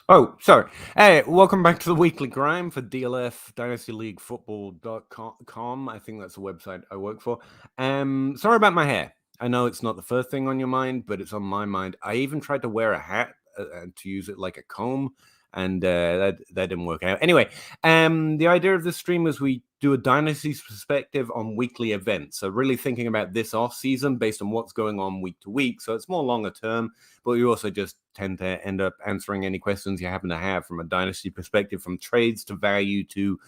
Oh, sorry. Hey, welcome back to the Weekly Grind for DLF dynastyleaguefootball.com. I think that's the website I work for. Sorry about my hair. I know it's not the first thing on your mind, but it's on my mind. I even tried to wear a hat to use it like a comb, and that didn't work out. Anyway, the idea of this stream is we do a Dynasty's perspective on weekly events. So really thinking about this off season based on what's going on week to week. So it's more longer term, but we also just tend to end up answering any questions you happen to have from a Dynasty perspective, from trades to value to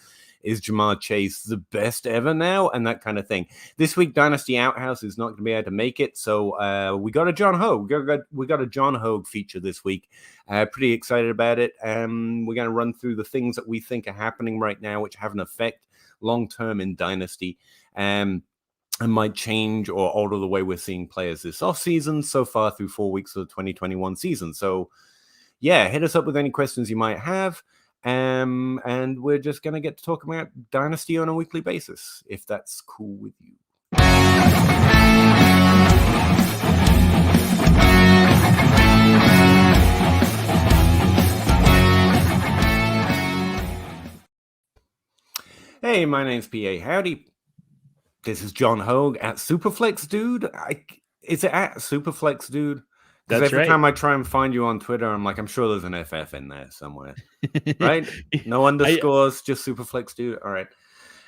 is Jamar Chase the best ever now, and that kind of thing. This week, Dynasty Outhouse is not going to be able to make it, so we got a John Hogue. We got a John Hogue feature this week. Pretty excited about it. We're going to run through the things that we think are happening right now, which have an effect long-term in Dynasty. And might change or alter the way we're seeing players this offseason so far through 4 weeks of the 2021 season. So, yeah, hit us up with any questions you might have. And we're just going to get to talk about Dynasty on a weekly basis, if that's cool with you. Hey, my name's PA. Howdy. This is John Hogue at Superflex Dude. Is it at Superflex Dude? Because every time I try and find you on Twitter, I'm like, I'm sure there's an FF in there somewhere. Right? No underscores, just Superflex Dude. All right.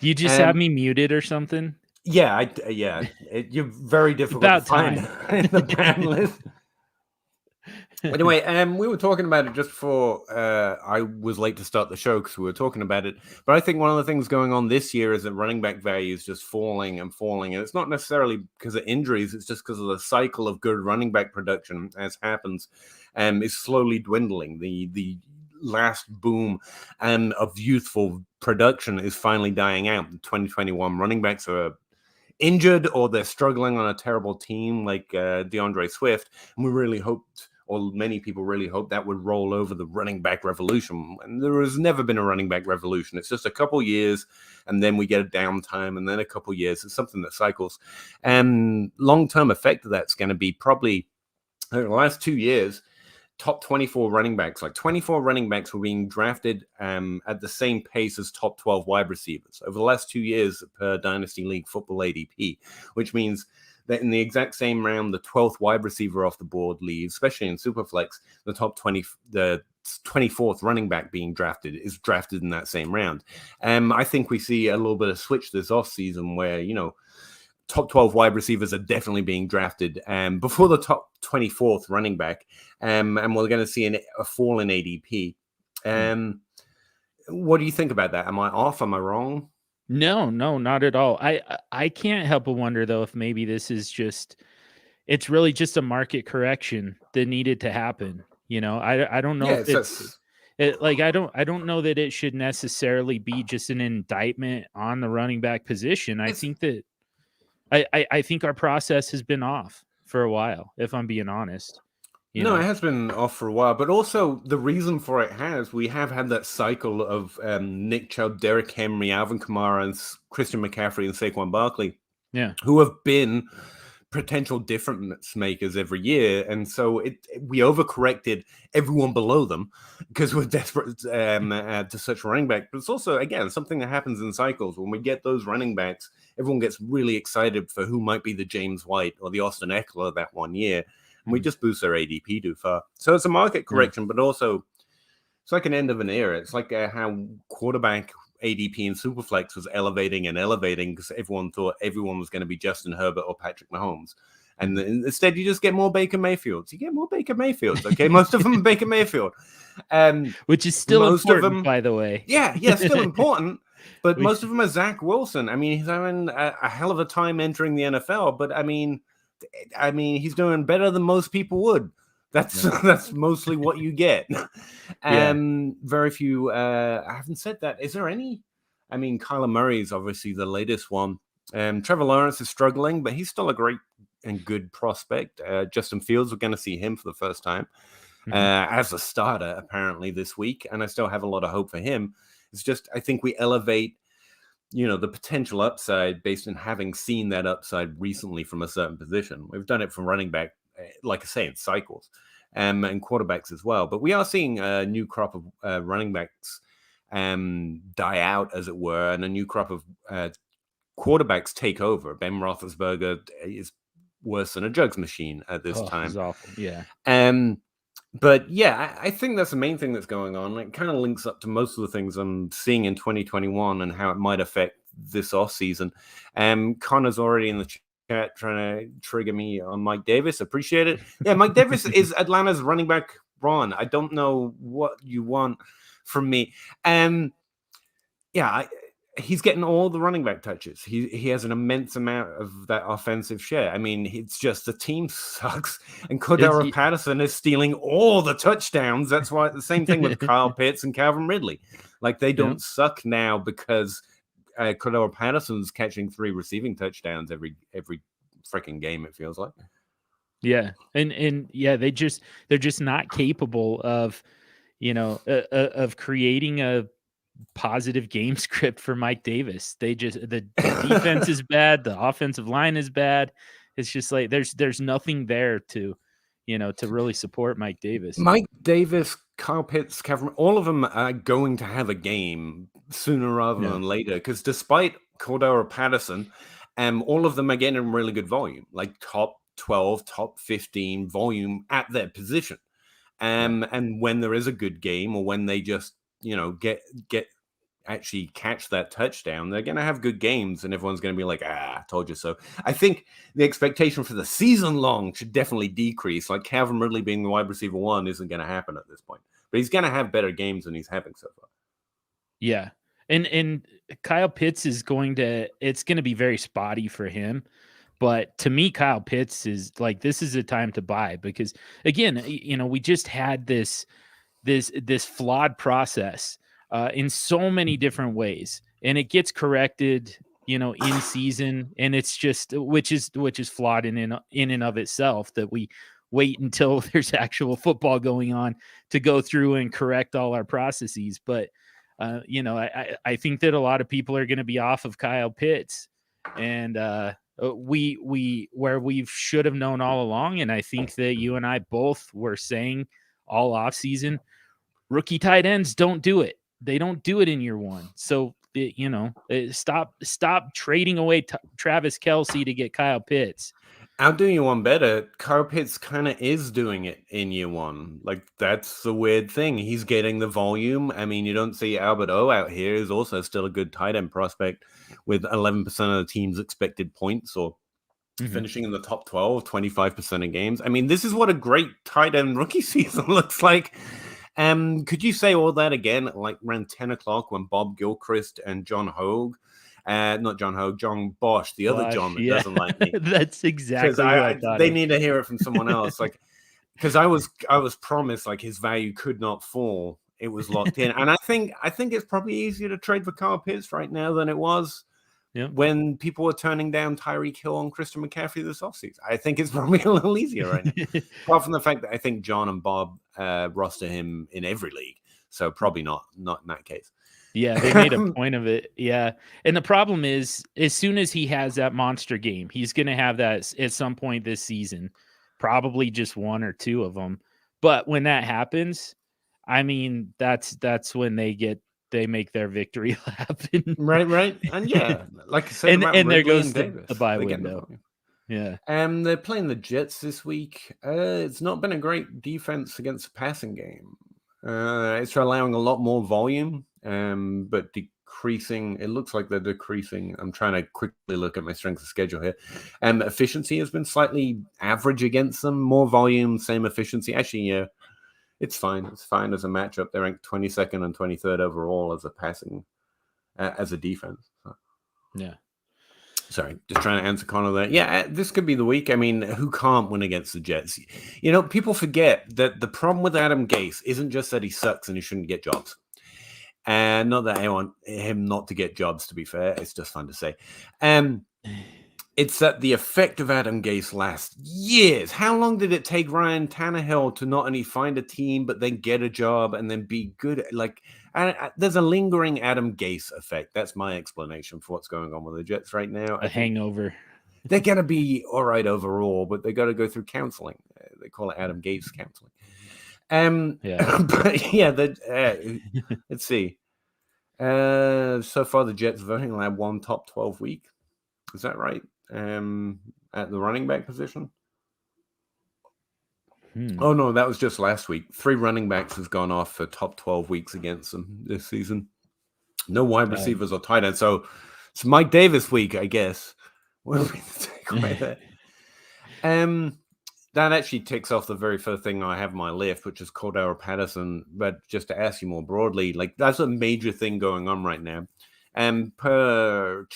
You just have me muted or something? Yeah, you're very difficult to find in the ban list. Anyway, we were talking about it just before I was late to start the show because we were talking about it. But I think one of the things going on this year is that running back value is just falling and falling. And it's not necessarily because of injuries. It's just because of the cycle of good running back production, as happens, is slowly dwindling. The last boom of youthful production is finally dying out. The 2021 running backs are injured or they're struggling on a terrible team like DeAndre Swift. And we really hoped, or many people really hoped, that would roll over the running back revolution. And there has never been a running back revolution. It's just a couple years, and then we get a downtime, and then a couple years. It's something that cycles. And long-term effect of that's going to be probably, the last 2 years, top 24 running backs, like 24 running backs were being drafted at the same pace as top 12 wide receivers over the last 2 years per Dynasty League Football ADP, which means that in the exact same round, the 12th wide receiver off the board leaves, especially in Superflex, the top 20, the 24th running back being drafted is drafted in that same round. I think we see a little bit of switch this offseason where, top 12 wide receivers are definitely being drafted before the top 24th running back. And we're going to see a fall in ADP. What do you think about that? Am I off? Am I wrong? No, not at all. I can't help but wonder, though, if maybe this is it's really just a market correction that needed to happen. I don't know if I don't know that it should necessarily be just an indictment on the running back position. I think that I think our process has been off for a while, if I'm being honest. It has been off for a while, but also the reason for it we have had that cycle of Nick Chubb, Derrick Henry, Alvin Kamara, and Christian McCaffrey and Saquon Barkley, who have been potential difference makers every year, and so we overcorrected everyone below them because we're desperate to such running back. But it's also, again, something that happens in cycles. When we get those running backs, everyone gets really excited for who might be the James White or the Austin Eckler that one year. And we just boost their ADP too far. So it's a market correction, but also it's like an end of an era. It's like how quarterback ADP in Superflex was elevating because everyone thought everyone was going to be Justin Herbert or Patrick Mahomes. And instead, you just get more Baker Mayfields. You get more Baker Mayfields, okay? Most of them are Baker Mayfield. Which is still important, by the way. Yeah, still important. But most of them are Zach Wilson. I mean, he's having a hell of a time entering the NFL. But, I mean, he's doing better than most people would. That's mostly what you get. Very few. I haven't said that. Is there any? I mean, Kyler Murray is obviously the latest one. Trevor Lawrence is struggling, but he's still a great and good prospect. Justin Fields, we're going to see him for the first time as a starter, apparently, this week. And I still have a lot of hope for him. It's just, I think we elevate the potential upside based on having seen that upside recently from a certain position. We've done it from running back, like I say, in cycles. and quarterbacks as well. But we are seeing a new crop of running backs die out, as it were, and a new crop of quarterbacks take over. Ben Roethlisberger is worse than a jugs machine at this time. He's awful. Yeah. But yeah, I think that's the main thing that's going on. It kind of links up to most of the things I'm seeing in 2021 and how it might affect this off season. Connor's already in the chat trying to trigger me on Mike Davis. Appreciate it. Yeah, Mike Davis is Atlanta's running back. Ron, I don't know what you want from me. He's getting all the running back touches. He has an immense amount of that offensive share. I mean, it's just the team sucks, and Cordero Patterson is stealing all the touchdowns. That's why the same thing with Kyle Pitts and Calvin Ridley. Like, they don't suck now because Cordero Patterson's catching 3 receiving touchdowns every freaking game, it feels like. Yeah, and yeah, they're just not capable of, of creating a positive game script for Mike Davis. The defense is bad, the offensive line is bad. It's just like there's nothing there to really support Mike Davis. Mike Davis, Kyle Pitts, Kevin, all of them are going to have a game sooner rather than later, because despite Cordero Patterson, all of them are getting really good volume, like top 12, top 15 volume at their position. And when there is a good game, or when they just get actually catch that touchdown, they're going to have good games, and everyone's going to be like, told you so. I think the expectation for the season long should definitely decrease. Like, Calvin Ridley being the wide receiver 1 isn't going to happen at this point, but he's going to have better games than he's having so far. Yeah. And Kyle Pitts it's going to be very spotty for him. But to me, Kyle Pitts is like, this is a time to buy, because again, we just had this flawed process in so many different ways, and it gets corrected, in season, and it's just which is flawed in and of itself, that we wait until there's actual football going on to go through and correct all our processes. But I think that a lot of people are going to be off of Kyle Pitts, and we should have known all along, and I think that you and I both were saying all off season, rookie tight ends don't do it. They don't do it in year 1. So, stop trading away Travis Kelce to get Kyle Pitts. I'll do you one better. Kyle Pitts kind of is doing it in year 1. Like, that's the weird thing. He's getting the volume. I mean, you don't see Albert O out here. He's also still a good tight end prospect with 11% of the team's expected points, or finishing in the top 12, 25% of games. I mean, this is what a great tight end rookie season looks like. Could you say all that again at like around 10 o'clock when Bob Gilchrist and John Hogue, not John Hogue, John Bosch, the other John that doesn't like me. That's exactly what I thought. They need to hear it from someone else. Like, because I was promised like his value could not fall. It was locked in. And I think it's probably easier to trade for Kyle Pitts right now than it was when people were turning down Tyreek Hill and Christian McCaffrey this offseason. I think it's probably a little easier right now. Apart from the fact that I think John and Bob roster him in every league. So probably not in that case. Yeah, they made a point of it. Yeah. And the problem is, as soon as he has that monster game, he's going to have that at some point this season, probably just 1 or 2 of them. But when that happens, I mean, that's when they make their victory happen. Right. And yeah, like I said, and there goes the buy window. Yeah. They're playing the Jets this week. It's not been a great defense against the passing game. It's allowing a lot more volume, but decreasing. It looks like they're decreasing. I'm trying to quickly look at my strength of schedule here. Efficiency has been slightly average against them. More volume, same efficiency. Actually, yeah, it's fine. It's fine as a matchup. They're ranked 22nd and 23rd overall as a passing, as a defense. So. Yeah. Sorry, just trying to answer Connor there. Yeah, this could be the week. I mean, who can't win against the Jets? People forget that the problem with Adam Gase isn't just that he sucks and he shouldn't get jobs. And not that I want him not to get jobs, to be fair. It's just fun to say. It's that the effect of Adam Gase lasts years. How long did it take Ryan Tannehill to not only find a team, but then get a job and then be good? There's a lingering Adam Gase effect. That's my explanation for what's going on with the Jets right now. A hangover. They're going to be all right overall, but they got to go through counseling. They call it Adam Gase counseling. Yeah. But yeah, let's see. So far, the Jets have only had one top 12 week. Is that right? At the running back position. Oh no, that was just last week. 3 running backs has gone off for top 12 weeks against them this season. No wide receivers or tight ends. So it's Mike Davis week, I guess. What do we take away there? That actually ticks off the very first thing I have on my list, which is Cordell Patterson. But just to ask you more broadly, like that's a major thing going on right now. And per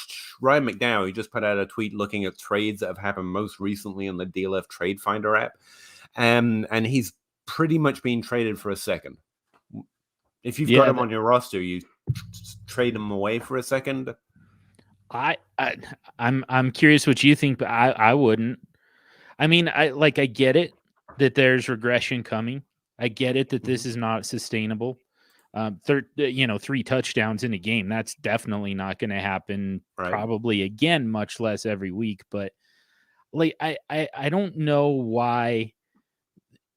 Ryan McDowell, he just put out a tweet looking at trades that have happened most recently on the DLF Trade Finder app. And he's pretty much being traded for a second. If you've got him on your roster, you trade him away for a second. I'm curious what you think, but I wouldn't. I mean, I get it that there's regression coming. I get it that this is not sustainable. 3 touchdowns in a game, that's definitely not going to happen. Right. Probably again, much less every week. But like, I don't know why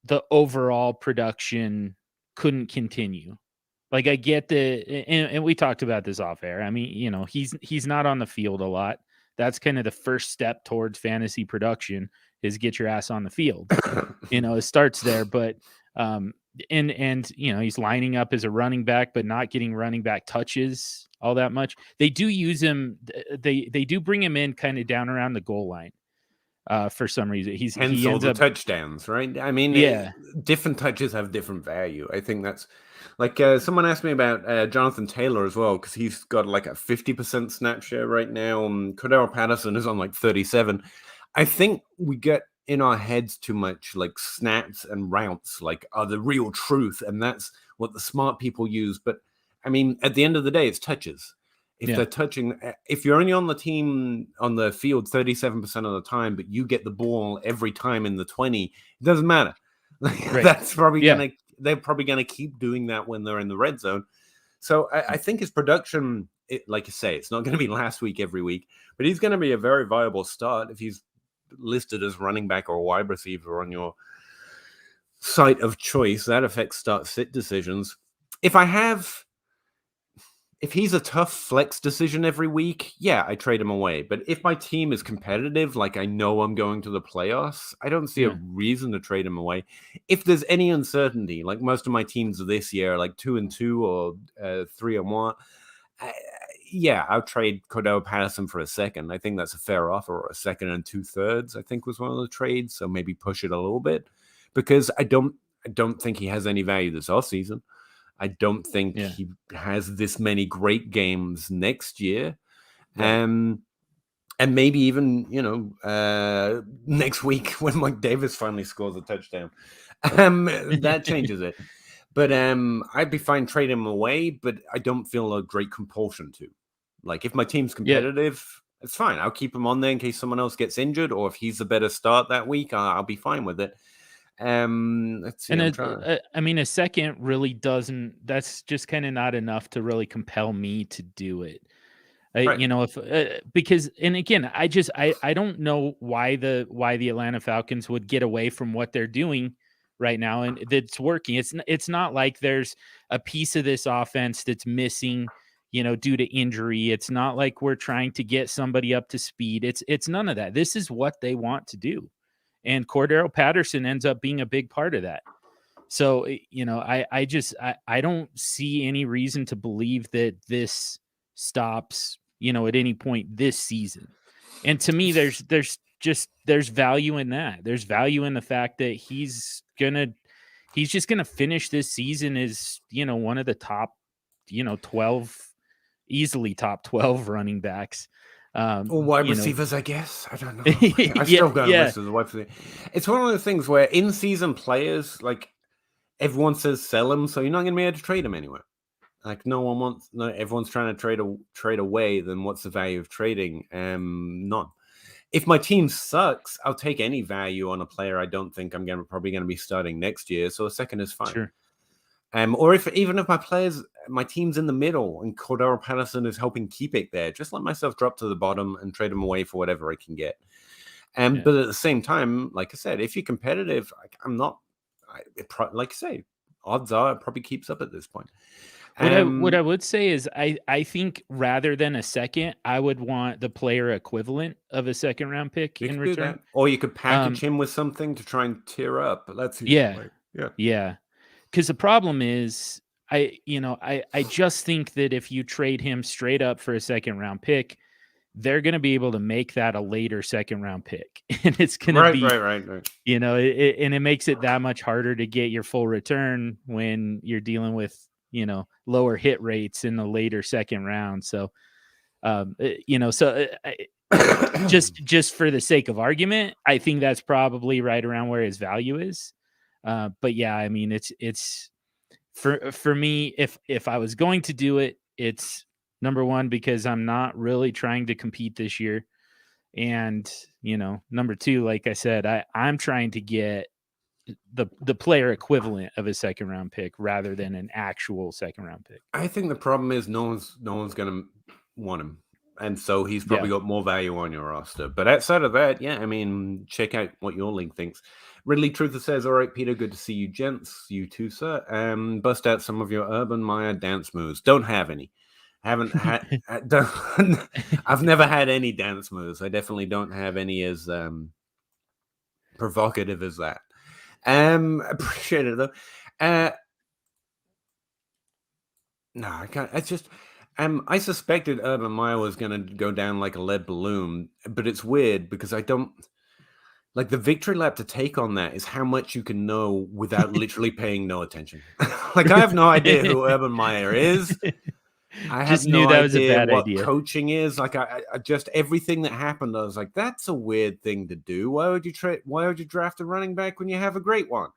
the overall production couldn't continue. Like, I get and we talked about this off air. I mean, he's not on the field a lot. That's kind of the first step towards fantasy production is get your ass on the field. It starts there, but and he's lining up as a running back, but not getting running back touches all that much. They do use him. They do bring him in kind of down around the goal line. For some reason, he ends up touchdowns, right? I mean, different touches have different value. I think that's like someone asked me about Jonathan Taylor as well, because he's got like a 50% snap share right now. Cordell Patterson is on like 37. I think we get in our heads too much like snaps and routes like are the real truth, and that's what the smart people use. But I mean, at the end of the day, it's touches. If they're touching, if you're only on the team on the field 37% of the time, but you get the ball every time in the 20, it doesn't matter. Right. That's probably they're probably gonna keep doing that when they're in the red zone. So I think his production, like you say, it's not going to be last week every week, but he's going to be a very viable start if he's listed as running back or wide receiver on your site of choice. That affects start-sit decisions. If he's a tough flex decision every week, I trade him away. But if my team is competitive, like I know I'm going to the playoffs, I don't see a reason to trade him away. If there's any uncertainty, like most of my teams this year, like 2-2 or 3-1, I'll trade Cordell Patterson for a second. I think that's a fair offer, or a second and 2/3, I think was one of the trades. So maybe push it a little bit, because I don't think he has any value this offseason. I don't think he has this many great games next year. And maybe even, next week when Mike Davis finally scores a touchdown, that changes it. But I'd be fine trading him away, but I don't feel a great compulsion to. Like, if my team's competitive, it's fine. I'll keep him on there in case someone else gets injured, or if he's a better start that week, I'll be fine with it. Let's see. And a second really doesn't. That's just kind of not enough to really compel me to do it. Because, and again, I don't know why the Atlanta Falcons would get away from what they're doing right now, and that's working. It's not like there's a piece of this offense that's missing, due to injury. It's not like we're trying to get somebody up to speed. It's none of that. This is what they want to do. And Cordell Patterson ends up being a big part of that. So, I don't see any reason to believe that this stops, at any point this season. And to me, there's value in that. There's value in the fact that he's just gonna finish this season as, one of the top, 12, easily top 12 running backs. Or wide receivers, I guess. I don't know. I've still got a list of the wide receivers. It's one of those things where in-season players, like, everyone says sell them, so you're not going to be able to trade them anywhere. Like, everyone's trying to trade away. Then what's the value of trading? None. If my team sucks, I'll take any value on a player I don't think I'm probably going to be starting next year. So a second is fine. Sure. Or even if my team's in the middle and Cordell Patterson is helping keep it there, just let myself drop to the bottom and trade him away for whatever I can get. But at the same time, like I said, if you're competitive, like I say, odds are it probably keeps up at this point. What I would say is I think rather than a second, I would want the player equivalent of a second round pick in return. Or you could package him with something to try and tear up. But that's yeah. Because the problem is, I just think that if you trade him straight up for a second round pick, they're going to be able to make that a later second round pick, and it's going to be right. And it makes it that much harder to get your full return when you're dealing with lower hit rates in the later second round. So, just for the sake of argument, I think that's probably right around where his value is. But yeah, I mean, it's for me, if I was going to do it, it's number one, because I'm not really trying to compete this year. And, number two, like I said, I'm trying to get the player equivalent of a second round pick rather than an actual second round pick. I think the problem is no one's going to want him. And so he's probably got more value on your roster. But outside of that, yeah, I mean, check out what your league thinks. Ridley Truther says, all right, Peter, good to see you gents. You too, sir. Bust out some of your Urban Meyer dance moves. Don't have any. Haven't had. I've never had any dance moves. I definitely don't have any as provocative as that. Appreciate it though. No, I can't. It's just. I suspected Urban Meyer was going to go down like a lead balloon, but it's weird because I don't like the victory lap to take on that is how much you can know without literally paying no attention. Like I have no idea who Urban Meyer is. I just knew that was a bad idea. Coaching is like I just everything that happened. I was like, that's a weird thing to do. Why would you draft a running back when you have a great one?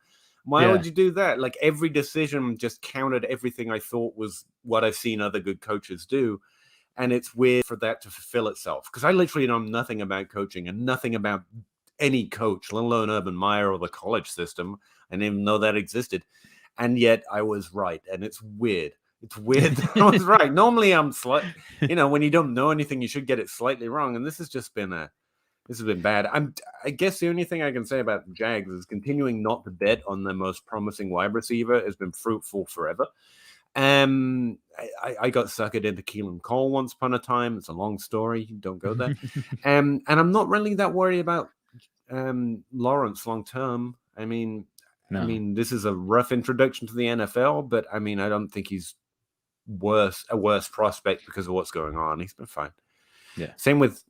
Why would you do that? Like every decision just countered everything I thought was what I've seen other good coaches do. And it's weird for that to fulfill itself because I literally know nothing about coaching and nothing about any coach, let alone Urban Meyer or the college system. I didn't even know that existed. And yet I was right. And it's weird. It's weird that I was right. Normally I'm when you don't know anything, you should get it slightly wrong. And this has just been bad. I guess the only thing I can say about the Jags is continuing not to bet on the most promising wide receiver has been fruitful forever. I got suckered into Keelan Cole once upon a time. It's a long story. Don't go there. And I'm not really that worried about Lawrence long term. I mean, this is a rough introduction to the NFL, but I mean, I don't think he's a worse prospect because of what's going on. He's been fine. Yeah. Same with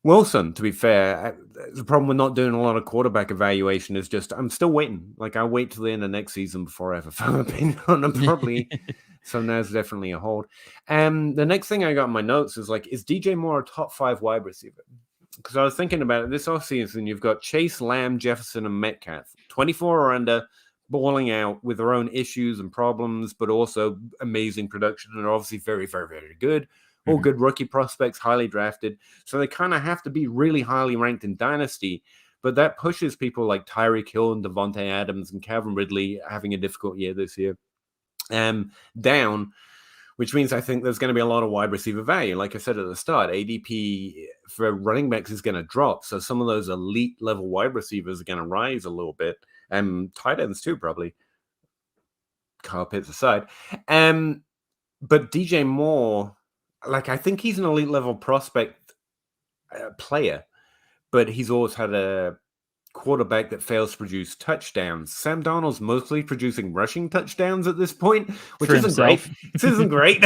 Wilson, to be fair. The problem with not doing a lot of quarterback evaluation is just I'm still waiting. Like I'll wait till the end of next season before I have a firm opinion on him, probably. So there's definitely a hold. The next thing I got in my notes is is DJ Moore a top 5 wide receiver? Because I was thinking about it this offseason. You've got Chase, Lamb, Jefferson, and Metcalf, 24 or under, balling out with their own issues and problems, but also amazing production and are obviously very, very, very good. All good rookie prospects, highly drafted. So they kind of have to be really highly ranked in Dynasty, but that pushes people like Tyreek Hill and Devontae Adams and Calvin Ridley having a difficult year this year down, which means I think there's going to be a lot of wide receiver value. Like I said at the start, ADP for running backs is going to drop. So some of those elite level wide receivers are going to rise a little bit. Tight ends too, probably. Kyle Pitts aside. But DJ Moore, I think he's an elite level prospect player, but he's always had a quarterback that fails to produce touchdowns. Sam Darnold's mostly producing rushing touchdowns at this point, which isn't great. This isn't great.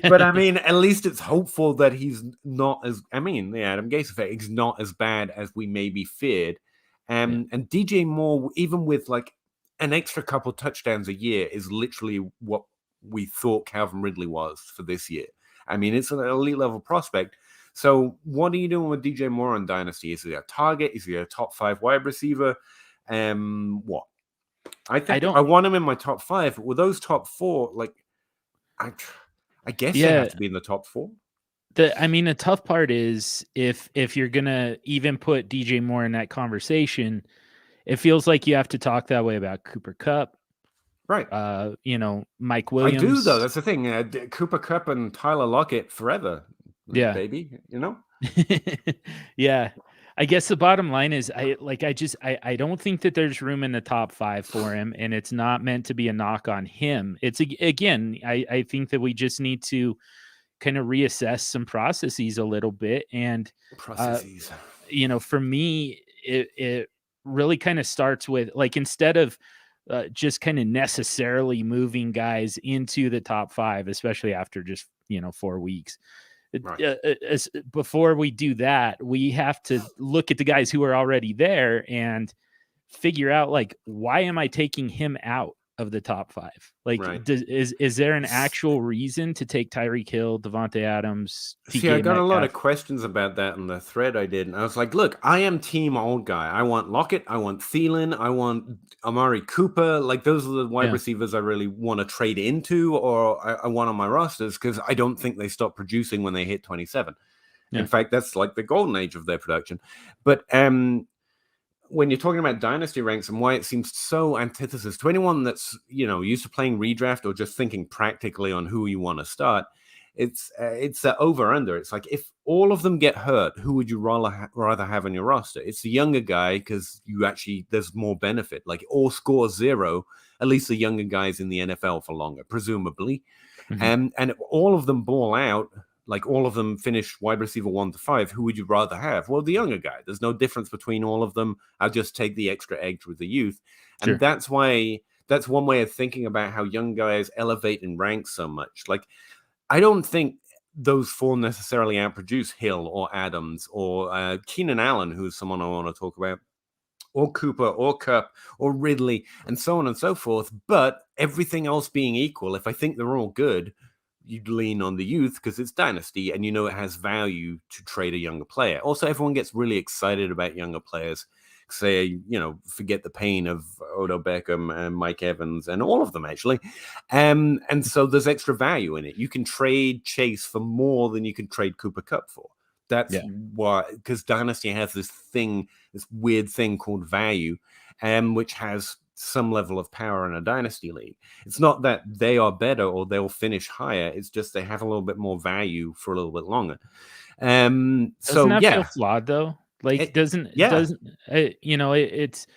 But I mean, at least it's hopeful that he's not the Adam Gase effect, he's not as bad as we maybe feared. And DJ Moore, even with an extra couple touchdowns a year, is literally what we thought Calvin Ridley was for this year. I mean, it's an elite level prospect. So what are you doing with DJ Moore on Dynasty? Is he a target? Is he a top 5 wide receiver? What? I want him in my top 5. But with those top 4, I guess they have to be in the top 4. The tough part is if you're gonna even put DJ Moore in that conversation, it feels like you have to talk that way about Cooper Kupp. Right. Mike Williams. I do, though. That's the thing. Cooper Kupp and Tyler Lockett forever. Yeah. Baby, Yeah. I guess the bottom line is I don't think that there's room in the top 5 for him, and it's not meant to be a knock on him. It's again, I think that we just need to kind of reassess some processes a little bit. And for me, it really kind of starts with, like, instead of just kind of necessarily moving guys into the top 5, especially after just 4 weeks. Right. Before we do that, we have to look at the guys who are already there and figure out, like, why am I taking him out of the top 5? Like, right. is there an actual reason to take Tyreek Hill, Devontae Adams, See, I got a lot of questions about that in the thread I did. And I was like, look, I am team old guy. I want Lockett. I want Thielen. I want Amari Cooper. Like, those are the wide receivers I really want to trade into, or I want on my rosters, because I don't think they stop producing when they hit 27. In fact, that's like the golden age of their production. But when you're talking about dynasty ranks and why it seems so antithesis to anyone that's, used to playing redraft or just thinking practically on who you want to start, it's over under. It's like, if all of them get hurt, who would you rather have on your roster? It's the younger guy, because there's more benefit. Like, all score 0, at least the younger guys in the NFL for longer, presumably. And all of them ball out. Like, all of them finish wide receiver 1 to 5. Who would you rather have? Well, the younger guy. There's no difference between all of them. I'll just take the extra edge with the youth. And that's one way of thinking about how young guys elevate in ranks so much. Like, I don't think those 4 necessarily outproduce Hill or Adams or Keenan Allen, who's someone I want to talk about, or Cooper or Kupp or Ridley, and so on and so forth. But everything else being equal, if I think they're all good, you'd lean on the youth because it's dynasty and it has value to trade a younger player. Also, everyone gets really excited about younger players. Say, forget the pain of Odell Beckham and Mike Evans and all of them, actually. And so there's extra value in it. You can trade Chase for more than you can trade Cooper Kupp for. That's why, because dynasty has this weird thing called value, which has some level of power in a dynasty league. It's not that they are better or they'll finish higher. It's just they have a little bit more value for a little bit longer. Doesn't that feel flawed, though? Like, it's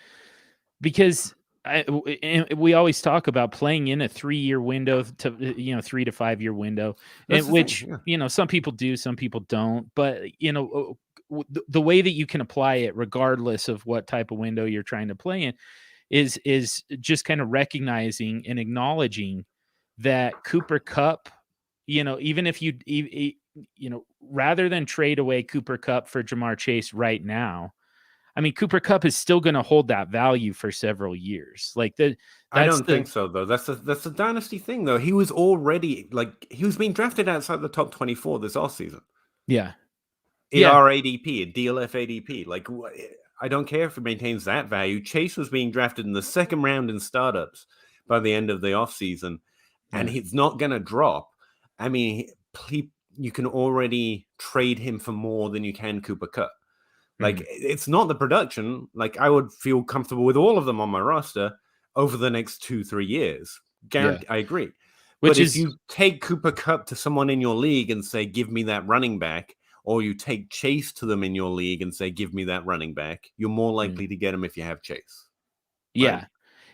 because we always talk about playing in a 3-year window to 3 to 5 year window, which some people do, some people don't. But the way that you can apply it, regardless of what type of window you're trying to play in, is just kind of recognizing and acknowledging that Cooper Kupp, even if rather than trade away Cooper Kupp for Jamar Chase right now, I mean, Cooper Kupp is still going to hold that value for several years. Like, I don't think so, though. That's a dynasty thing, though. He was already, he was being drafted outside the top 24 this offseason. Yeah. ER ADP, a DLF ADP. Like, I don't care if it maintains that value. Chase was being drafted in the second round in startups by the end of the offseason, and he's not going to drop. I mean, you can already trade him for more than you can Cooper Kupp. Like, it's not the production. Like, I would feel comfortable with all of them on my roster over the next 2-3 years. Guarantee, I agree. But if you take Cooper Kupp to someone in your league and say, give me that running back, or you take Chase to them in your league and say, give me that running back, you're more likely to get him if you have Chase. Right?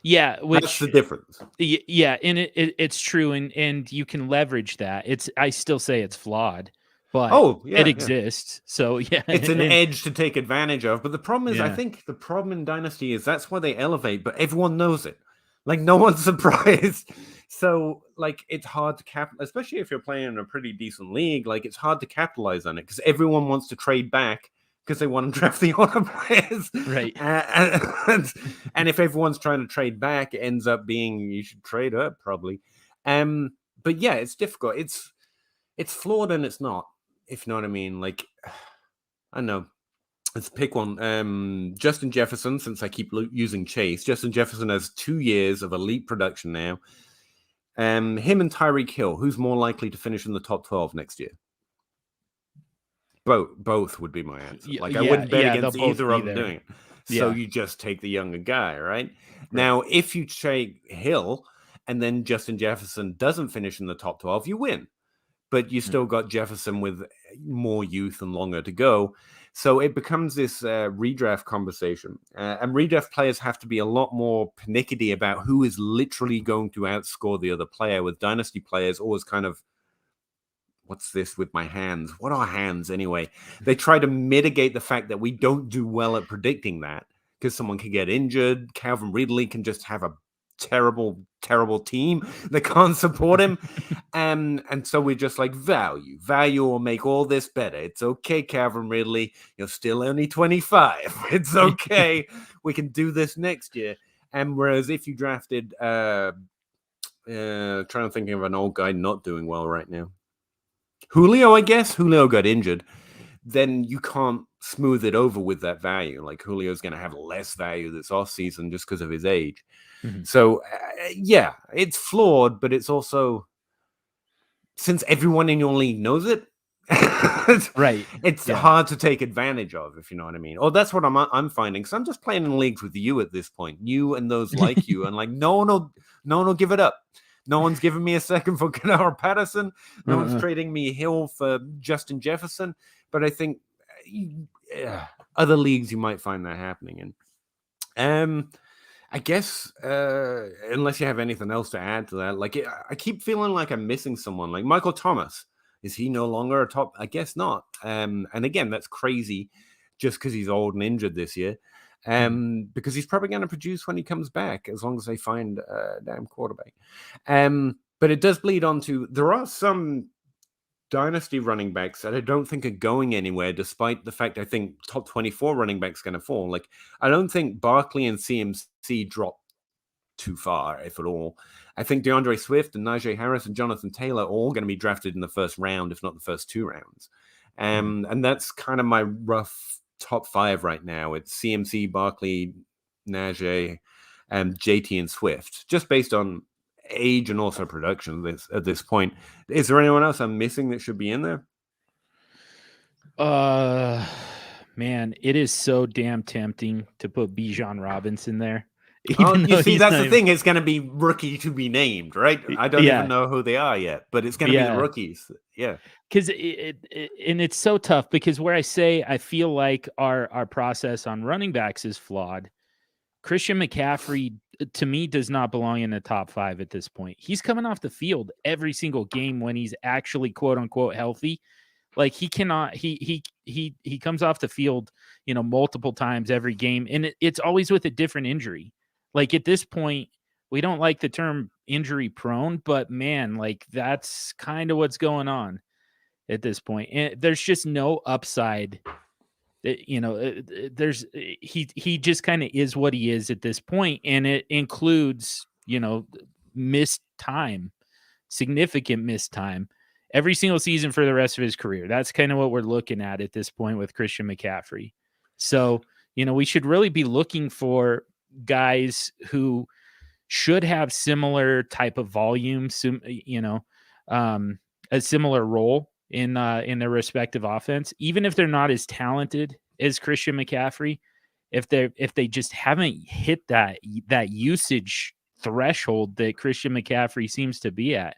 Yeah. That's the difference. Yeah. And it's true. And you can leverage that. I still say it's flawed, but it exists. So it's an edge to take advantage of. But the problem is, I think the problem in Dynasty is that's why they elevate, but everyone knows it. Like, no one's surprised. So, like, it's hard to especially if you're playing in a pretty decent league. Like, it's hard to capitalize on it because everyone wants to trade back because they want to draft the other players. Right. And if everyone's trying to trade back, it ends up being you should trade up probably. But yeah, it's difficult. It's flawed and it's not, if you know what I mean. Like, I know. Let's pick one. Justin Jefferson, since I keep using Chase. Justin Jefferson has 2 years of elite production now. Him and Tyreek Hill, who's more likely to finish in the top 12 next year? Both would be my answer. Like, I wouldn't bet against either of them doing it. So you just take the younger guy, right? Now, if you trade Hill and then Justin Jefferson doesn't finish in the top 12, you win. but you still got Jefferson with more youth and longer to go. So it becomes this redraft conversation. And redraft players have to be a lot more pernickety about who is literally going to outscore the other player, with dynasty players always kind of, what's this with my hands? What are hands anyway? They try to mitigate the fact that we don't do well at predicting that, because someone can get injured. Calvin Ridley can just have a terrible team that can't support him. And so we're just like, value will make all this better. It's okay, Calvin Ridley, you're still only 25. It's okay. We can do this next year. And whereas if you drafted trying to think of an old guy not doing well right now, Julio, I guess. Julio got injured. Then you can't smooth it over with that value. Like, Julio's going to have less value this offseason just because of his age. Mm-hmm. So, yeah, it's flawed, but it's also, since everyone in your league knows it, right? It's hard to take advantage of, if you know what I mean. Or that's what I'm finding. So I'm just playing in leagues with you at this point, you and those like you, and like no one will give it up. No one's giving me a second for Canara Patterson. No one's trading me Hill for Justin Jefferson. But I think other leagues you might find that happening in. I guess unless you have anything else to add to that, like I keep feeling like I'm missing someone. Like Michael Thomas, is he no longer a top? I guess not. And again, that's crazy, just because he's old and injured this year. Because he's probably going to produce when he comes back, as long as they find a damn quarterback. But it does bleed on to, there are some dynasty running backs that I don't think are going anywhere, despite the fact I think top 24 running backs going to fall. Like, I don't think Barkley and CMC drop too far, if at all. I think DeAndre Swift and Najee Harris and Jonathan Taylor are all going to be drafted in the first round, if not the first 2 rounds. And that's kind of my rough top 5 right now. It's CMC, Barkley, Najee, and JT and Swift, just based on age and also production at this point. Is there anyone else I'm missing that should be in there? Man, it is so damn tempting to put Bijan Robinson there. You see, that's the thing. It's going to be rookie to be named, right? I don't even know who they are yet, but it's going to be the rookies. Yeah. Because it's so tough, because where I say I feel like our process on running backs is flawed. Christian McCaffrey, to me, does not belong in the top 5 at this point. He's coming off the field every single game when he's actually quote unquote healthy. Like, he cannot, he comes off the field, multiple times every game, and it's always with a different injury. Like, at this point, we don't like the term injury prone, but man, like, that's kind of what's going on at this point. And there's just no upside. There's he just kind of is what he is at this point, and it includes missed time, significant missed time every single season for the rest of his career. That's kind of what we're looking at this point with Christian McCaffrey. So we should really be looking for guys who should have similar type of volume, a similar role in their respective offense, even if they're not as talented as Christian McCaffrey. If they just haven't hit that usage threshold that Christian McCaffrey seems to be at,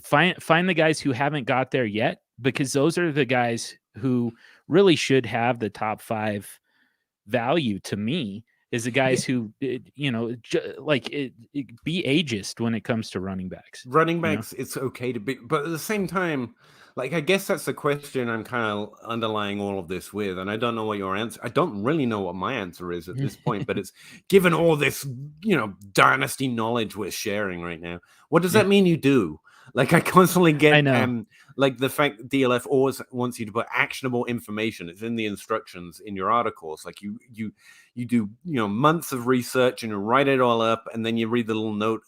find the guys who haven't got there yet, because those are the guys who really should have the top 5 value to me. Is the guys who, be ageist when it comes to running backs. Running backs, it's okay to be, but at the same time, like, I guess that's the question I'm kind of underlying all of this with, and I don't know what your answer. I don't really know what my answer is at this point, but it's given all this, dynasty knowledge we're sharing right now. What does that mean you do? Like, I constantly get, like, the fact DLF always wants you to put actionable information. It's in the instructions in your articles. Like, you do, months of research and you write it all up, and then you read the little note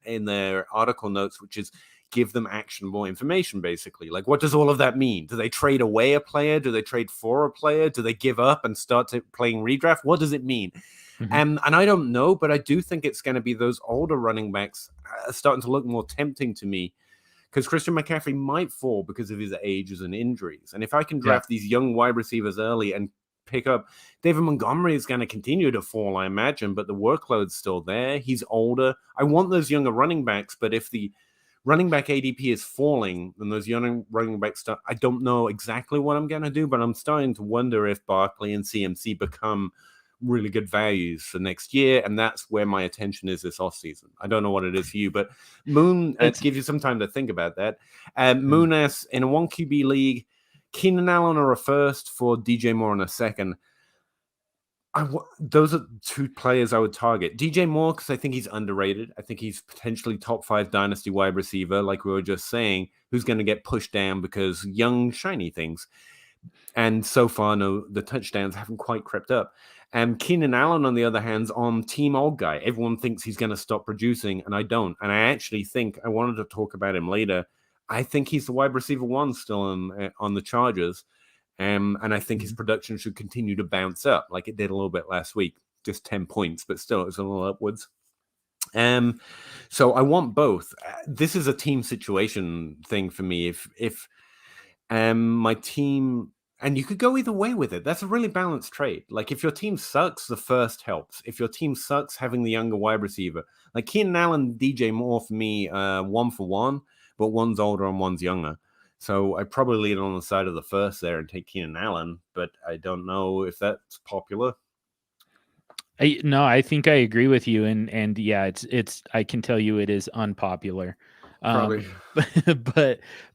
in their article notes, which is give them actionable information, basically. Like, what does all of that mean? Do they trade away a player? Do they trade for a player? Do they give up and start playing redraft? What does it mean? And I don't know, but I do think it's going to be those older running backs starting to look more tempting to me, because Christian McCaffrey might fall because of his ages and injuries. And if I can draft these young wide receivers early and pick up, David Montgomery is going to continue to fall, I imagine, but the workload's still there. He's older. I want those younger running backs, but if the running back ADP is falling, and those young running backs, I don't know exactly what I'm going to do, but I'm starting to wonder if Barkley and CMC become really good values for next year, and that's where my attention is this offseason. I don't know what it is for you, but Moon, gives you some time to think about that. Moon asks, in a 1 QB league, Keenan Allen or a first for DJ Moore in a second. Those are two players I would target. DJ Moore, because I think he's underrated. I think he's potentially top 5 dynasty wide receiver, like we were just saying, who's going to get pushed down because young, shiny things. And so far, no, the touchdowns haven't quite crept up. And Keenan Allen, on the other hand, is on team old guy. Everyone thinks he's going to stop producing, and I don't. And I actually think, I wanted to talk about him later, I think he's the wide receiver 1 still on the Chargers. And I think his production should continue to bounce up like it did a little bit last week. Just 10 points, but still it's a little upwards. So I want both. This is a team situation thing for me. If my team... And you could go either way with it. That's a really balanced trade. Like, if your team sucks, the first helps. If your team sucks, having the younger wide receiver. Like, Keenan Allen, DJ Moore, for me, 1 for 1, but one's older and one's younger. So I probably lean on the side of the first there and take Keenan Allen, but I don't know if that's popular. No, I think I agree with you. And yeah, it's, I can tell you it is unpopular. Probably.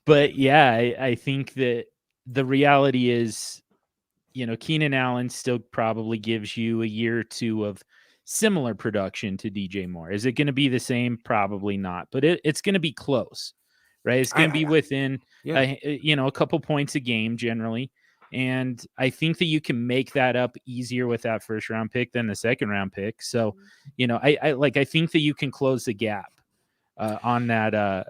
But yeah, I think that the reality is, Keenan Allen still probably gives you a year or two of similar production to DJ Moore. Is it going to be the same? Probably not, but it's going to be close, right? It's going to be within, a couple points a game generally. And I think that you can make that up easier with that first round pick than the second round pick. So, I think that you can close the gap on that,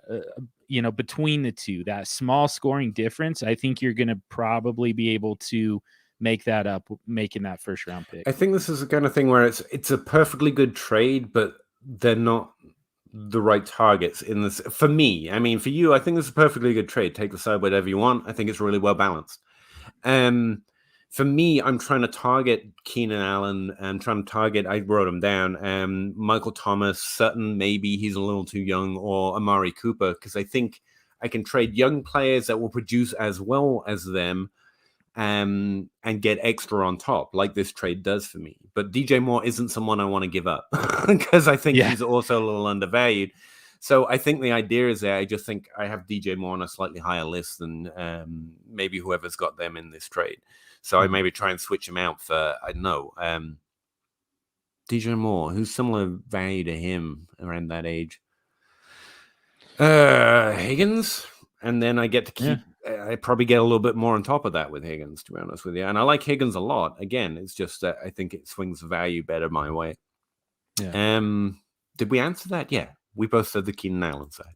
between the two, that small scoring difference. I think you're going to probably be able to make that up, making that first round pick. I think this is the kind of thing where it's a perfectly good trade, but they're not the right targets in this. For me, I mean, for you, I think this is a perfectly good trade. Take the side whatever you want. I think it's really well balanced. For me, I'm trying to target Keenan Allen and trying to target, I wrote him down, Michael Thomas, Sutton, maybe he's a little too young, or Amari Cooper, because I think I can trade young players that will produce as well as them and get extra on top, like this trade does for me. But DJ Moore isn't someone I want to give up because I think he's also a little undervalued. So I think the idea is there. I just think I have DJ Moore on a slightly higher list than maybe whoever's got them in this trade. So I maybe try and switch him out for, I don't know, DJ Moore, who's similar value to him around that age. Higgins, and then I get to keep. I probably get a little bit more on top of that with Higgins, to be honest with you. And I like Higgins a lot. Again, it's just that I think it swings the value better my way. Yeah. Did we answer that? Yeah. We both said the Keenan Allen side.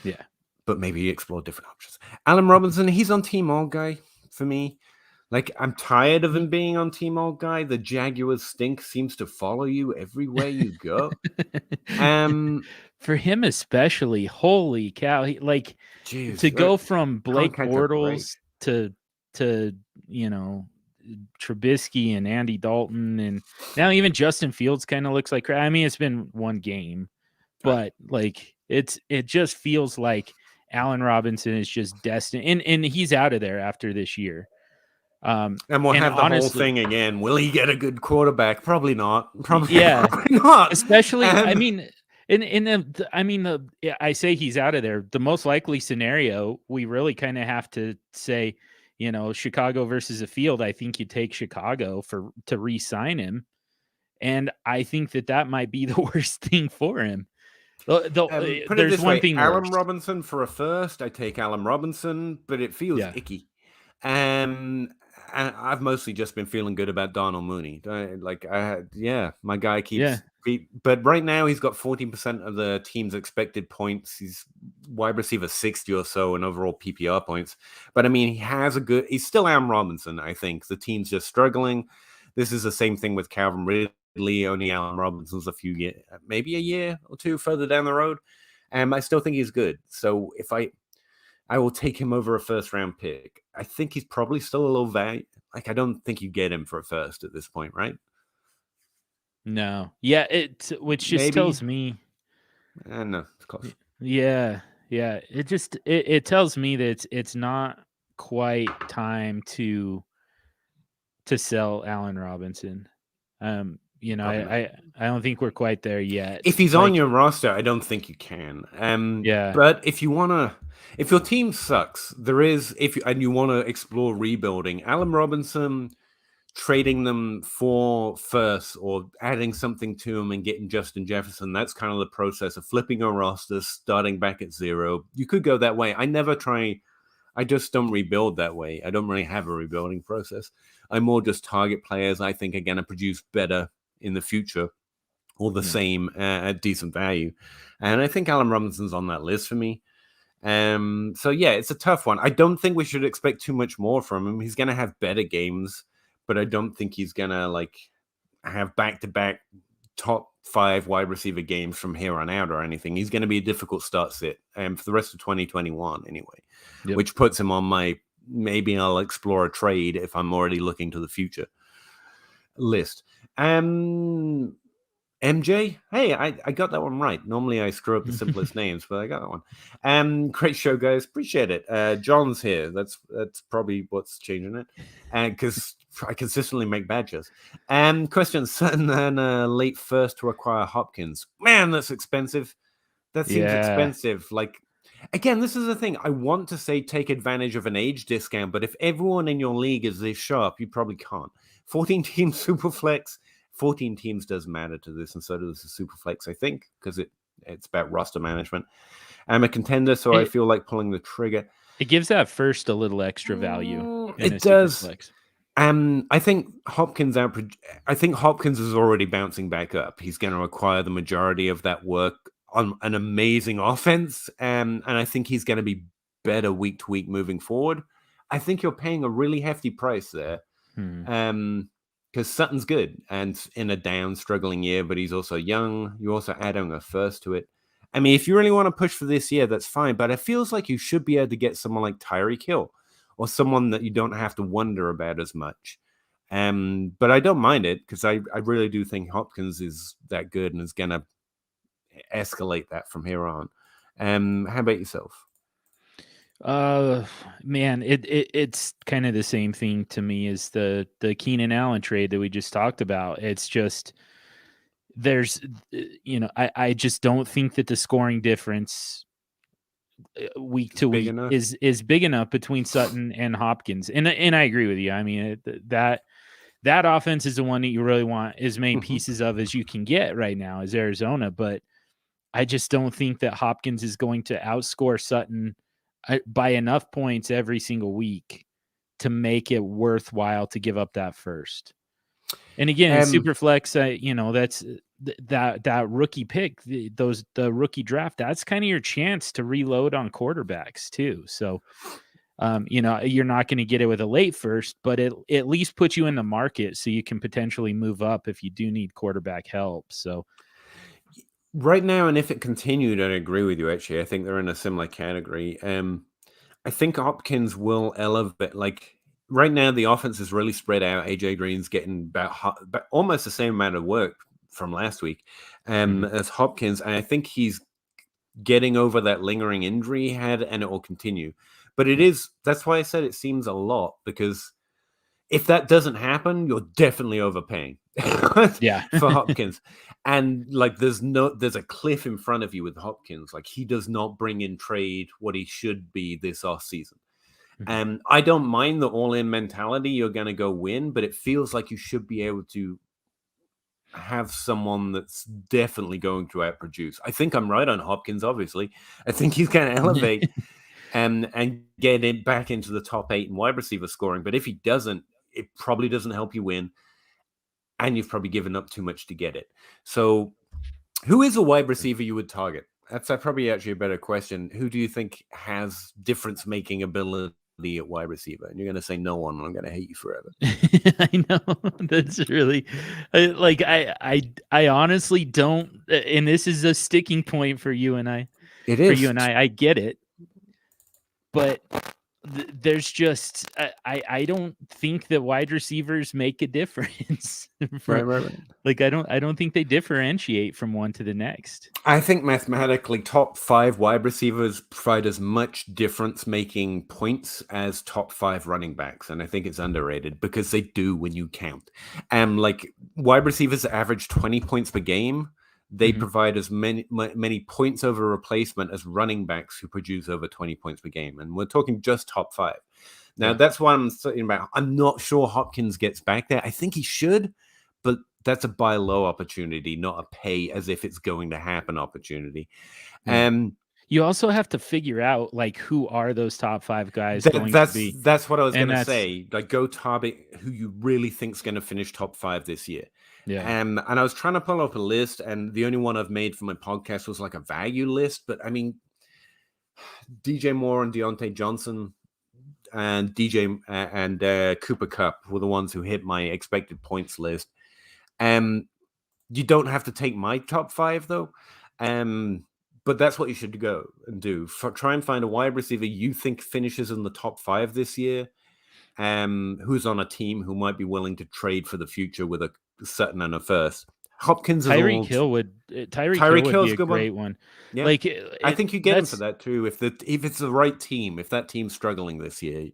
Yeah. But maybe explore different options. Allen Robinson, he's on Team Old Guy for me. Like, I'm tired of him being on Team Old Guy. The Jaguars stink seems to follow you everywhere you go. For him especially, holy cow. To go from Blake Bortles to Trubisky and Andy Dalton, and now even Justin Fields kind of looks like crap. I mean, it's been one game, but it just feels like Allen Robinson is just destined, and he's out of there after this year. And we'll have the whole thing again. Will he get a good quarterback? Probably not. Probably not. Especially, I mean, I say he's out of there. The most likely scenario, we really kind of have to say, Chicago versus a field. I think you take Chicago to re-sign him, and I think that might be the worst thing for him. There's one thing. Allen Robinson for a first. I take Allen Robinson, but it feels icky. And I've mostly just been feeling good about Darnell Mooney. My guy keeps. But right now he's got 14% of the team's expected points. He's wide receiver 60 or so in overall PPR points. But I mean, he's still Allen Robinson. I think the team's just struggling. This is the same thing with Calvin Ridley. Only Allen Robinson's maybe a year or two further down the road. I still think he's good. So if I will take him over a first round pick. I think he's probably still a little value. Like, I don't think you get him for a first at this point, right? No. Yeah, which just tells me. No, it's close. Yeah. Yeah. It tells me that it's not quite time to sell Allen Robinson. I don't think we're quite there yet. If he's on your roster, I don't think you can. But if your team sucks, and you want to explore rebuilding, Allen Robinson, trading them for first or adding something to them and getting Justin Jefferson, that's kind of the process of flipping a roster, starting back at zero. You could go that way. I just don't rebuild that way. I don't really have a rebuilding process. I more just target players I think are going to produce better in the future or the same at decent value. And I think Allen Robinson's on that list for me. So yeah, it's a tough one. I don't think we should expect too much more from him. He's going to have better games, but I don't think he's going to have back-to-back top 5 wide receiver games from here on out or anything. He's going to be a difficult start sit for the rest of 2021 anyway, which puts him on my maybe I'll explore a trade if I'm already looking to the future list. MJ, hey, I got that one right. Normally I screw up the simplest names, but I got that one. Great show, guys. Appreciate it. John's here. That's probably what's changing it, because I consistently make badges. Question: Sutton and late first to acquire Hopkins. Man, that's expensive. That seems expensive. Again, this is the thing. I want to say take advantage of an age discount, but if everyone in your league is this sharp, you probably can't. 14-team Superflex. 14 teams does matter to this, and so does the Superflex, I think, because it's about roster management. I'm a contender, so I feel like pulling the trigger. It gives that first a little extra value. It does. Superflex. I think Hopkins is already bouncing back up. He's going to acquire the majority of that work on an amazing offense, and I think he's going to be better week to week moving forward. I think you're paying a really hefty price there. Because Sutton's good and in a down, struggling year, but he's also young. You also add on a first to it. I mean, if you really want to push for this year, that's fine. But it feels like you should be able to get someone like Tyreek Hill or someone that you don't have to wonder about as much. But I don't mind it because I really do think Hopkins is that good and is going to escalate that from here on. How about yourself? Man, it's kind of the same thing to me as the Keenan Allen trade that we just talked about. It's just I just don't think that the scoring difference week to week is big enough between Sutton and Hopkins. And I agree with you. I mean, that offense is the one that you really want as many pieces of as you can get right now as Arizona, but I just don't think that Hopkins is going to outscore Sutton by enough points every single week to make it worthwhile to give up that first. And again, Superflex, that's that rookie pick, the rookie draft. That's kind of your chance to reload on quarterbacks too. So, you're not going to get it with a late first, but it at least puts you in the market so you can potentially move up if you do need quarterback help. So. Right now, and if it continued, I agree with you, actually. I think they're in a similar category. I think Hopkins will elevate. Right now, the offense is really spread out. AJ Green's getting about almost the same amount of work from last week as Hopkins. And I think he's getting over that lingering injury he had, and it will continue. But that's why I said it seems a lot, because if that doesn't happen, you're definitely overpaying for Hopkins. And there's a cliff in front of you with Hopkins. He does not bring in trade what he should be this off season. And I don't mind the all-in mentality. You're going to go win, but it feels like you should be able to have someone that's definitely going to outproduce. I think I'm right on Hopkins, obviously. I think he's going to elevate and get it back into the top 8 in wide receiver scoring. But if he doesn't, it probably doesn't help you win. And you've probably given up too much to get it. So who is a wide receiver you would target? That's probably actually a better question. Who do you think has difference-making ability at wide receiver? And you're going to say no one, and I'm going to hate you forever. I know. That's really I honestly don't, and this is a sticking point for you and I. It is. For you and I get it. But there's just I don't think that wide receivers make a difference. Right. Like I don't think they differentiate from one to the next. I think mathematically top 5 wide receivers provide as much difference making points as top 5 running backs, and I think it's underrated because they do when you count. Like wide receivers average 20 points per game. They provide as many points over replacement as running backs who produce over 20 points per game. And we're talking just top 5. Now, that's what I'm saying about. I'm not sure Hopkins gets back there. I think he should, but that's a buy low opportunity, not a pay as if it's going to happen opportunity. You also have to figure out like who are those top 5 guys going to be. That's what I was going to say. Like go target who you really think is going to finish top 5 this year. Yeah. And I was trying to pull up a list, and the only one I've made for my podcast was like a value list. But I mean, DJ Moore and Deontay Johnson and Cooper Kupp were the ones who hit my expected points list. You don't have to take my top 5 though. But that's what you should go and do. Try and find a wide receiver you think finishes in the top 5 this year. Who's on a team who might be willing to trade for the future with a Sutton and a first. Hopkins is Tyreek Hill would be a great one. Yeah. Like I think you get him for that too. If it's the right team, if that team's struggling this year,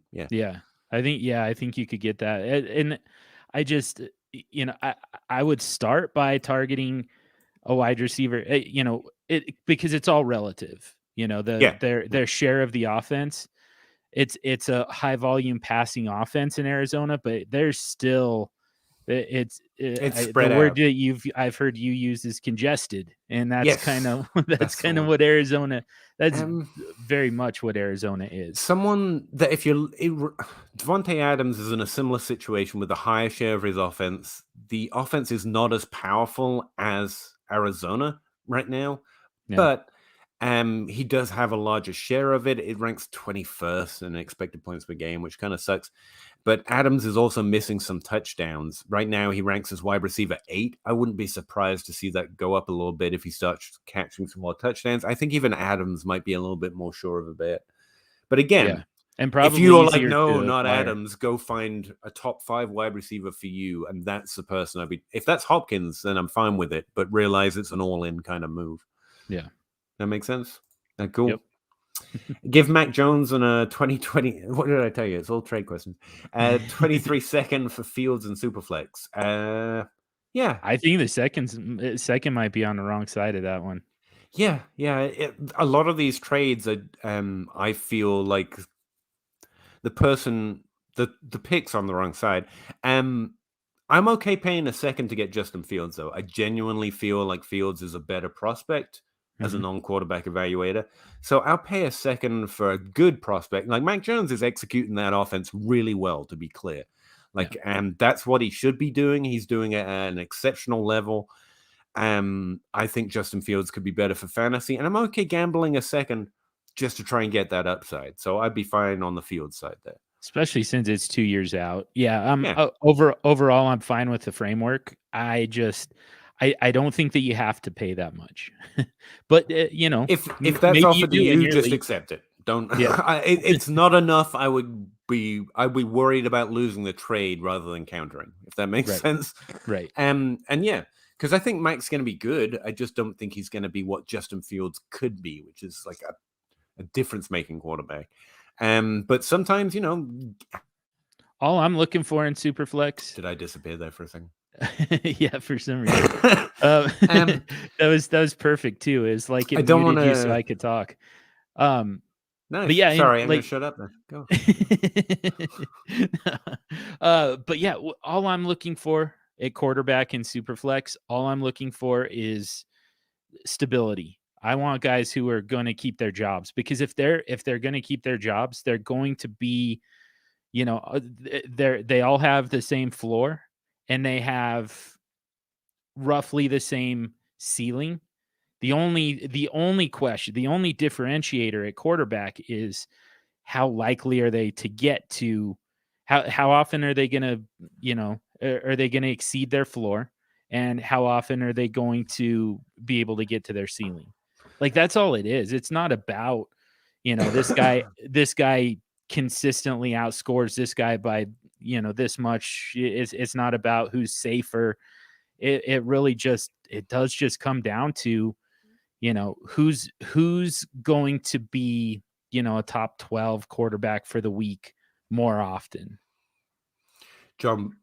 I think you could get that. And I just I would start by targeting a wide receiver. Because it's all relative. Their share of the offense. It's a high volume passing offense in Arizona, but there's still it's spread the word out. that I've heard you use is congested, and that's kind of what Arizona. That's very much what Arizona is. Someone that Devontae Adams is in a similar situation with a higher share of his offense. The offense is not as powerful as Arizona right now, but he does have a larger share of it. It ranks 21st in expected points per game, which kind of sucks. But Adams is also missing some touchdowns. Right now, he ranks as wide receiver 8. I wouldn't be surprised to see that go up a little bit if he starts catching some more touchdowns. I think even Adams might be a little bit more sure of a bet. But again, and probably if you're like, no, not Adams, go find a top 5 wide receiver for you, and that's the person I'd be. If that's Hopkins, then I'm fine with it. But realize it's an all-in kind of move. Yeah. That makes sense? Cool. Yep. Give Mac Jones on a 2020. What did I tell you? It's all trade questions. 23 second for Fields and Superflex. I think the second might be on the wrong side of that one. Yeah. A lot of these trades are. I feel like the pick's on the wrong side. I'm okay paying a second to get Justin Fields though. I genuinely feel like Fields is a better prospect as a non-quarterback evaluator. So I'll pay a second for a good prospect. Like Mac Jones is executing that offense really well, to be clear. That's what he should be doing. He's doing it at an exceptional level. I think Justin Fields could be better for fantasy, and I'm okay gambling a second just to try and get that upside. So I'd be fine on the Fields side there. Especially since it's 2 years out. Overall, I'm fine with the framework. I don't think that you have to pay that much, but if that's offered to you, just accept it. Don't. Yeah. It's not enough. I would be worried about losing the trade rather than countering. If that makes sense, right? And because I think Mac's going to be good. I just don't think he's going to be what Justin Fields could be, which is like a difference-making quarterback. But sometimes all I'm looking for in Superflex. Did I disappear there for a second? Yeah, for some reason. That was perfect too. It's like it muted you so I could talk. Nice. But yeah, sorry, I'm gonna shut up then. Go. But yeah, all I'm looking for at quarterback in Superflex, all I'm looking for is stability. I want guys who are going to keep their jobs, because if they're going to keep their jobs, they're going to be, they all have the same floor. And they have roughly the same ceiling. The only question, the only differentiator at quarterback is how likely are they to get to, how often are they going to, are they going to exceed their floor, and how often are they going to be able to get to their ceiling? Like, that's all it is. It's not about, this guy consistently outscores this guy by, this much. It's not about who's safer. It really does just come down to, who's going to be, a top 12 quarterback for the week more often. John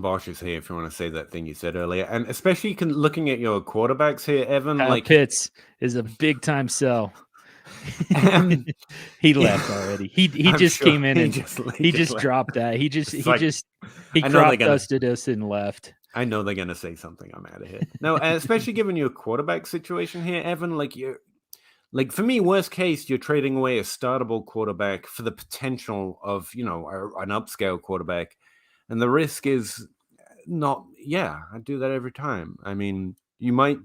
Bosch is here if you want to say that thing you said earlier. And especially looking at your quarterbacks here, Evan. Kyle Pitts is a big time sell. He left already. He just came in and he just dropped that. He crop dusted us and left. I know they're gonna say something. I'm out of here. No, especially given your quarterback situation here, Evan. Like for me, worst case, you're trading away a startable quarterback for the potential of an upscale quarterback, and the risk is not. Yeah, I do that every time. I mean, you might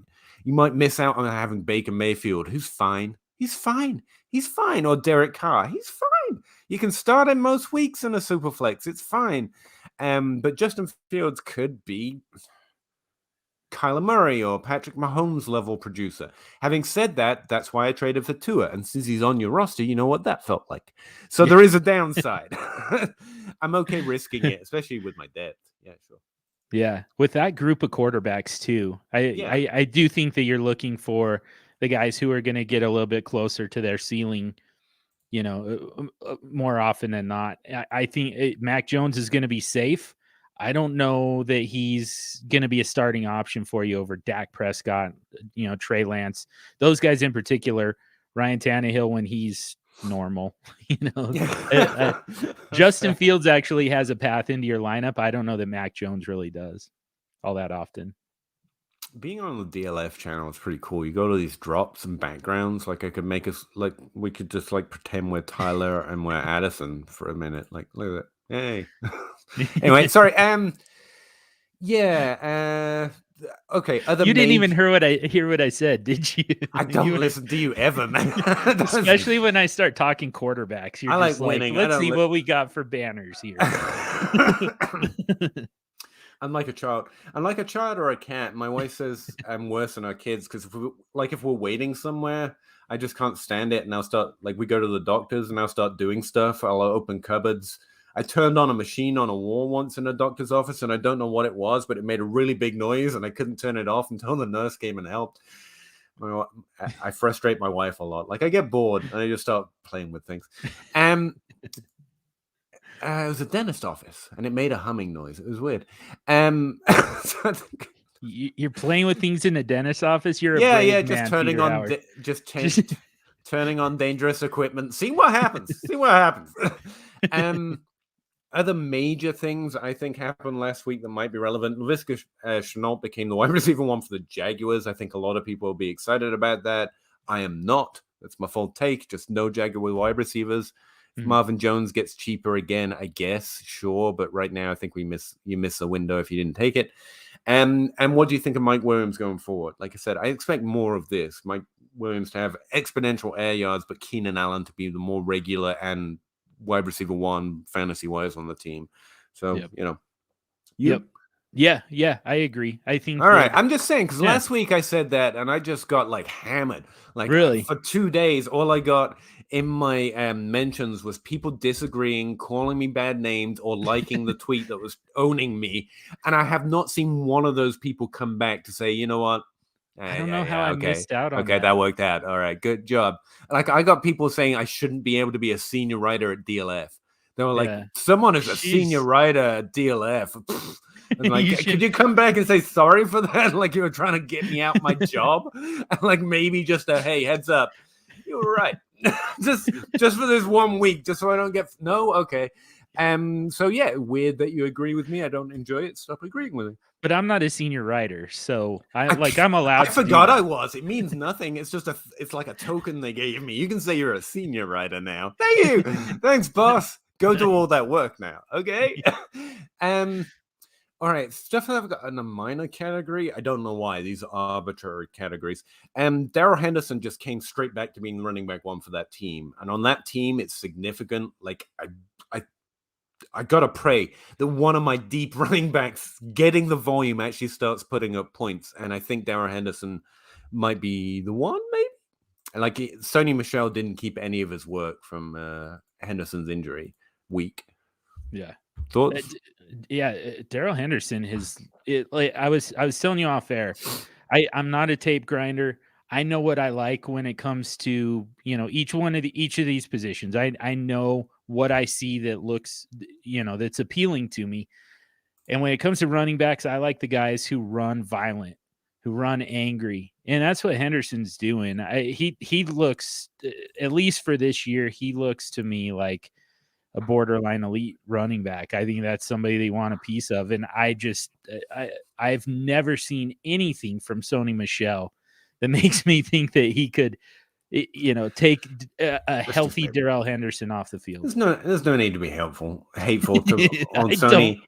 miss out on having Baker Mayfield, who's fine. He's fine. Or Derek Carr. He's fine. You can start him most weeks in a Superflex. It's fine. But Justin Fields could be Kyler Murray or Patrick Mahomes level producer. Having said that, that's why I traded for Tua. And since he's on your roster, you know what that felt like. So there is a downside. I'm okay risking it, especially with my depth. Yeah, sure. Yeah. With that group of quarterbacks too, I do think that you're looking for the guys who are going to get a little bit closer to their ceiling, more often than not. I think Mac Jones is going to be safe. I don't know that he's going to be a starting option for you over Dak Prescott, Trey Lance, those guys in particular, Ryan Tannehill when he's normal, Justin Fields actually has a path into your lineup. I don't know that Mac Jones really does all that often. Being on the DLF channel is pretty cool. You go to these drops and backgrounds. Like I could make us we could just pretend we're Tyler and we're Addison for a minute. Like look at that. Hey. Anyway, sorry. Okay. You didn't even hear what I said, did you? I don't listen to you ever, man. Especially when I start talking quarterbacks. You're just winning. Let's see what we got for banners here. I'm like a child. I'm like a child or a cat. My wife says I'm worse than our kids because if we're waiting somewhere, I just can't stand it. And I'll start we go to the doctors and I'll start doing stuff. I'll open cupboards. I turned on a machine on a wall once in a doctor's office and I don't know what it was, but it made a really big noise and I couldn't turn it off until the nurse came and helped. I frustrate my wife a lot. I get bored and I just start playing with things. It was a dentist office, and it made a humming noise. It was weird. You're playing with things in a dentist office. You're just turning on, turning on dangerous equipment. See what happens. Other major things I think happened last week that might be relevant. Laviska Shenault became the wide receiver one for the Jaguars. I think a lot of people will be excited about that. I am not. That's my full take. Just no Jaguar wide receivers. If Marvin Jones gets cheaper again, I guess, sure. But right now, I think you miss the window if you didn't take it. And what do you think of Mike Williams going forward? Like I said, I expect more of this. Mike Williams to have exponential air yards, but Keenan Allen to be the more regular and wide receiver one fantasy-wise on the team. So, Yeah, I agree. I think. All right, I'm just saying because last week I said that and I just got hammered. Really for 2 days, all I got in my mentions was people disagreeing, calling me bad names, or liking the tweet that was owning me. And I have not seen one of those people come back to say, you know what? I don't know how I missed out on that. Okay, that worked out. All right, good job. I got people saying I shouldn't be able to be a senior writer at DLF. They were someone is a senior writer at DLF. And could you come back and say sorry for that? You were trying to get me out my job. And maybe just hey, heads up. You were right. just for this 1 week, just so I don't get okay. So yeah, weird that you agree with me. I don't enjoy it. Stop agreeing with me. But I'm not a senior writer, so I'm allowed. I forgot I was. It means nothing. It's just it's like a token they gave me. You can say you're a senior writer now. Thank you. Thanks, boss. Go do all that work now. Okay. All right, stuff that I've got in a minor category. I don't know why these are arbitrary categories. Darrell Henderson just came straight back to being running back one for that team, and on that team, it's significant. I gotta pray that one of my deep running backs getting the volume actually starts putting up points, and I think Darrell Henderson might be the one, maybe. And Sony Michel didn't keep any of his work from Henderson's injury week. Yeah. Thoughts? Darrell Henderson I was telling you off air. I'm not a tape grinder. I know what I like when it comes to, each of these positions. I know what I see that looks, that's appealing to me. And when it comes to running backs, I like the guys who run violent, who run angry. And that's what Henderson's doing. He looks, at least for this year, he looks to me like a borderline elite running back. I think that's somebody they want a piece of. And I've never seen anything from Sony Michel that makes me think that he could, take a healthy Darrell Henderson off the field. There's no need to be hateful on Sony.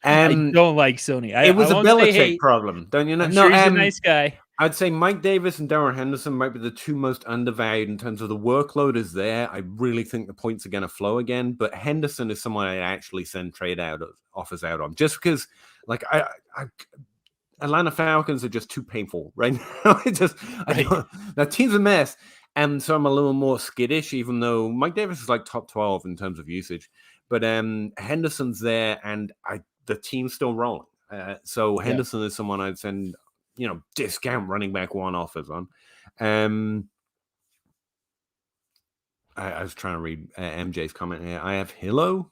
I don't like Sony. It was a Belichick problem, don't you know? I'm sure he's a nice guy. I'd say Mike Davis and Darrell Henderson might be the two most undervalued in terms of the workload is there. I really think the points are going to flow again, but Henderson is someone I actually send offers out on, just because, like, Atlanta Falcons are just too painful right now. That team's a mess, and so I'm a little more skittish, even though Mike Davis is like top 12 in terms of usage, but Henderson's there, and the team's still rolling. So Henderson is someone I'd send, discount running back one offers on. I was trying to read MJ's comment here. I have Hillo.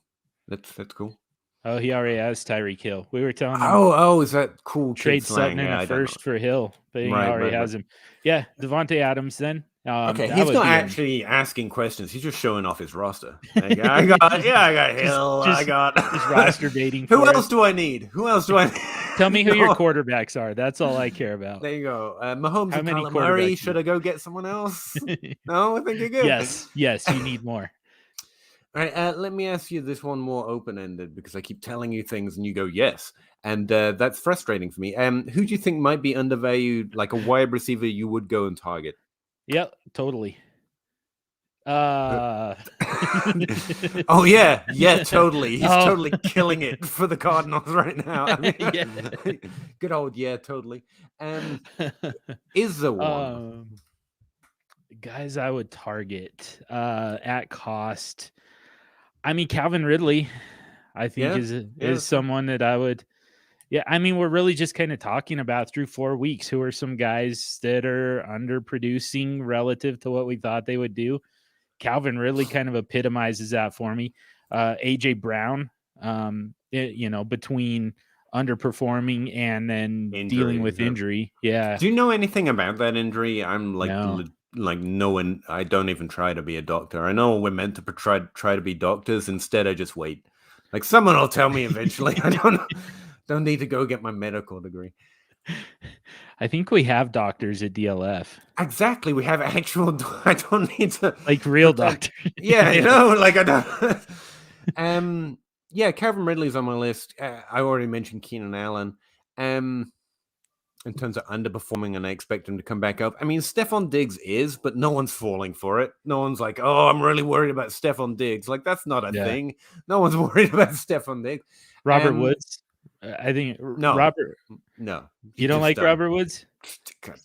That's cool. Oh, he already has Tyreek Hill. We were telling him. Oh, is that cool? Trade Sutton in a first for Hill, but he already has him. Yeah, Devontae Adams then. Okay, he's not actually asking questions. He's just showing off his roster. Like, I got Hill. I got just roster baiting. Who else do I need? Tell me who your quarterbacks are. That's all I care about. There you go. Mahomes and Kyler Murray. Should I go get someone else? No, I think you're good. Yes, you need more. All right, let me ask you this one more open-ended because I keep telling you things and you go yes, and that's frustrating for me. Who do you think might be undervalued, like a wide receiver you would go and target? Yep, totally. Oh yeah, totally. He's totally killing it for the Cardinals right now. I mean, good old totally. Is there one? Guys I would target at cost. I mean, Calvin Ridley, I think is someone that I would. Yeah, I mean, we're really just kind of talking about through 4 weeks who are some guys that are underproducing relative to what we thought they would do. Calvin Ridley kind of epitomizes that for me. AJ Brown, between underperforming and then dealing with injury. Yeah. Do you know anything about that injury? I'm like, no one. I don't even try to be a doctor. I know we're meant to try to be doctors. Instead, I just wait. Like someone will tell me eventually. I don't need to go get my medical degree. I think we have doctors at DLF. Exactly. We have actual. I don't need to like real doctors. Yeah, like I don't. Calvin Ridley's on my list. I already mentioned Keenan Allen. In terms of underperforming, and I expect him to come back up. I mean, Stephon Diggs is, but no one's falling for it. No one's like, oh, I'm really worried about Stephon Diggs. Like, that's not a thing. No one's worried about Stephon Diggs. Robert Woods. I think Robert. No, you don't like Robert Woods? Come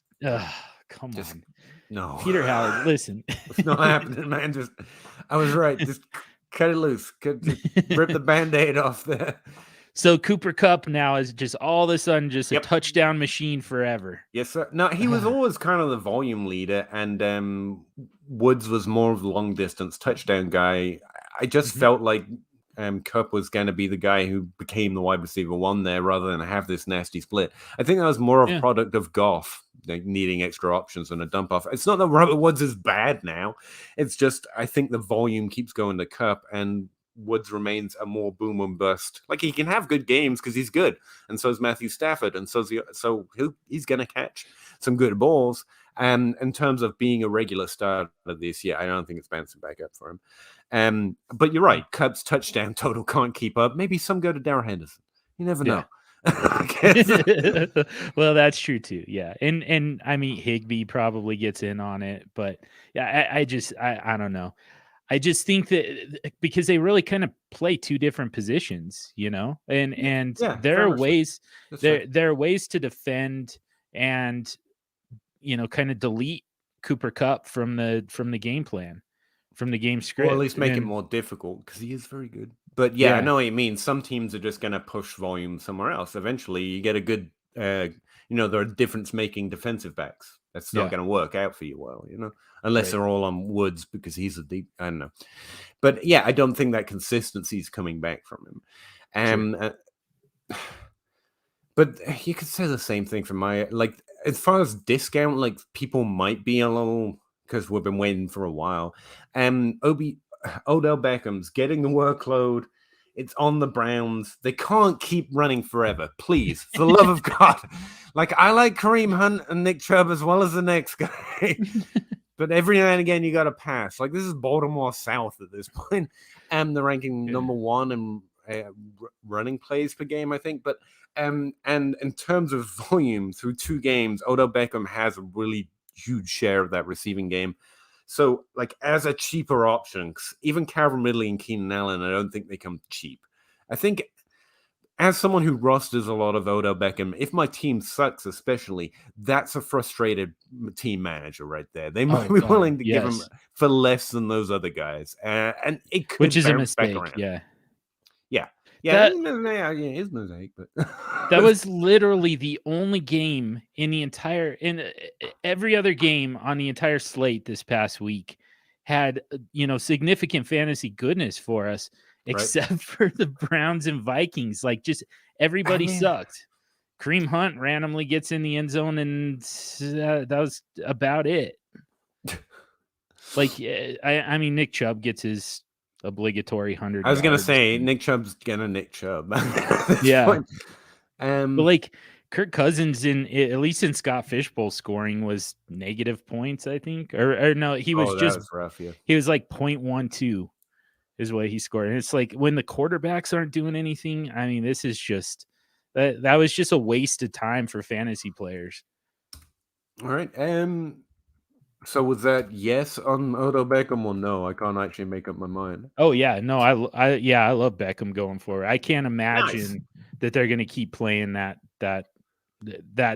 on, no. Peter Howard, listen. It's not happening, man. I was right. Just cut it loose. Rip the Band-Aid off there. So Cooper Kupp now is just all of a sudden just a touchdown machine forever. Yes, sir. No, he was always kind of the volume leader, and Woods was more of the long distance touchdown guy. I just felt like Kupp was going to be the guy who became the wide receiver one there rather than have this nasty split. I think that was more of a product of Goff needing extra options and a dump off. It's not that Robert Woods is bad now. It's just I think the volume keeps going to Kupp and Woods remains a more boom and bust. Like he can have good games because he's good, and so is Matthew Stafford, and so he's going to catch some good balls. And in terms of being a regular starter this year, I don't think it's bouncing back up for him. But you're right, Kupp's touchdown total can't keep up. Maybe some go to Darrell Henderson. You never know. Well, that's true too. Yeah, and I mean Higbee probably gets in on it, but yeah, I don't know. I just think that because they really kind of play two different positions, and there are ways there are ways to defend and kind of delete Cooper Kupp from the game plan from the game script. Or at least make it more difficult, because he is very good. But yeah, I know what you mean. Some teams are just going to push volume somewhere else. Eventually, you get a good, there are difference-making defensive backs. That's not going to work out for you well, unless they're all on Woods because he's a deep, I don't know. But yeah, I don't think that consistency is coming back from him. But you could say the same thing for as far as discount, like people might be a little, because we've been waiting for a while. Odell Beckham's getting the workload. It's on the Browns. They can't keep running forever. Please, for the love of God. Like, I like Kareem Hunt and Nick Chubb as well as the next guy. But every now and again, you got to pass. Like, this is Baltimore South at this point. And they're ranking number 1 in running plays per game, I think. But and in terms of volume, through 2 games, Odell Beckham has a really huge share of that receiving game. So, like, as a cheaper option, even Calvin Ridley and Keenan Allen, I don't think they come cheap. I think as someone who rosters a lot of Odell Beckham, if my team sucks especially, that's a frustrated team manager right there. They might be willing to give him for less than those other guys. And it could, which is a mistake, Yeah, it is mistake, but that was literally the only game in every other game on the entire slate this past week had, significant fantasy goodness for us, except for the Browns and Vikings. Like, just everybody sucked. Kareem Hunt randomly gets in the end zone, and that was about it. Like, I mean, Nick Chubb gets his obligatory 100. I was gonna say Nick Chubb's gonna Nick Chubb. But like Kirk Cousins at least in Scott Fishbowl scoring was negative points, I think, or no, he was just rough. Yeah, he was like 0.12 is what he scored, and it's like when the quarterbacks aren't doing anything. I mean, this is just that was just a waste of time for fantasy players. All right, so was that yes on Odell Beckham or no? I can't actually make up my mind. Oh yeah, no, I love Beckham going forward. I can't imagine that they're going to keep playing that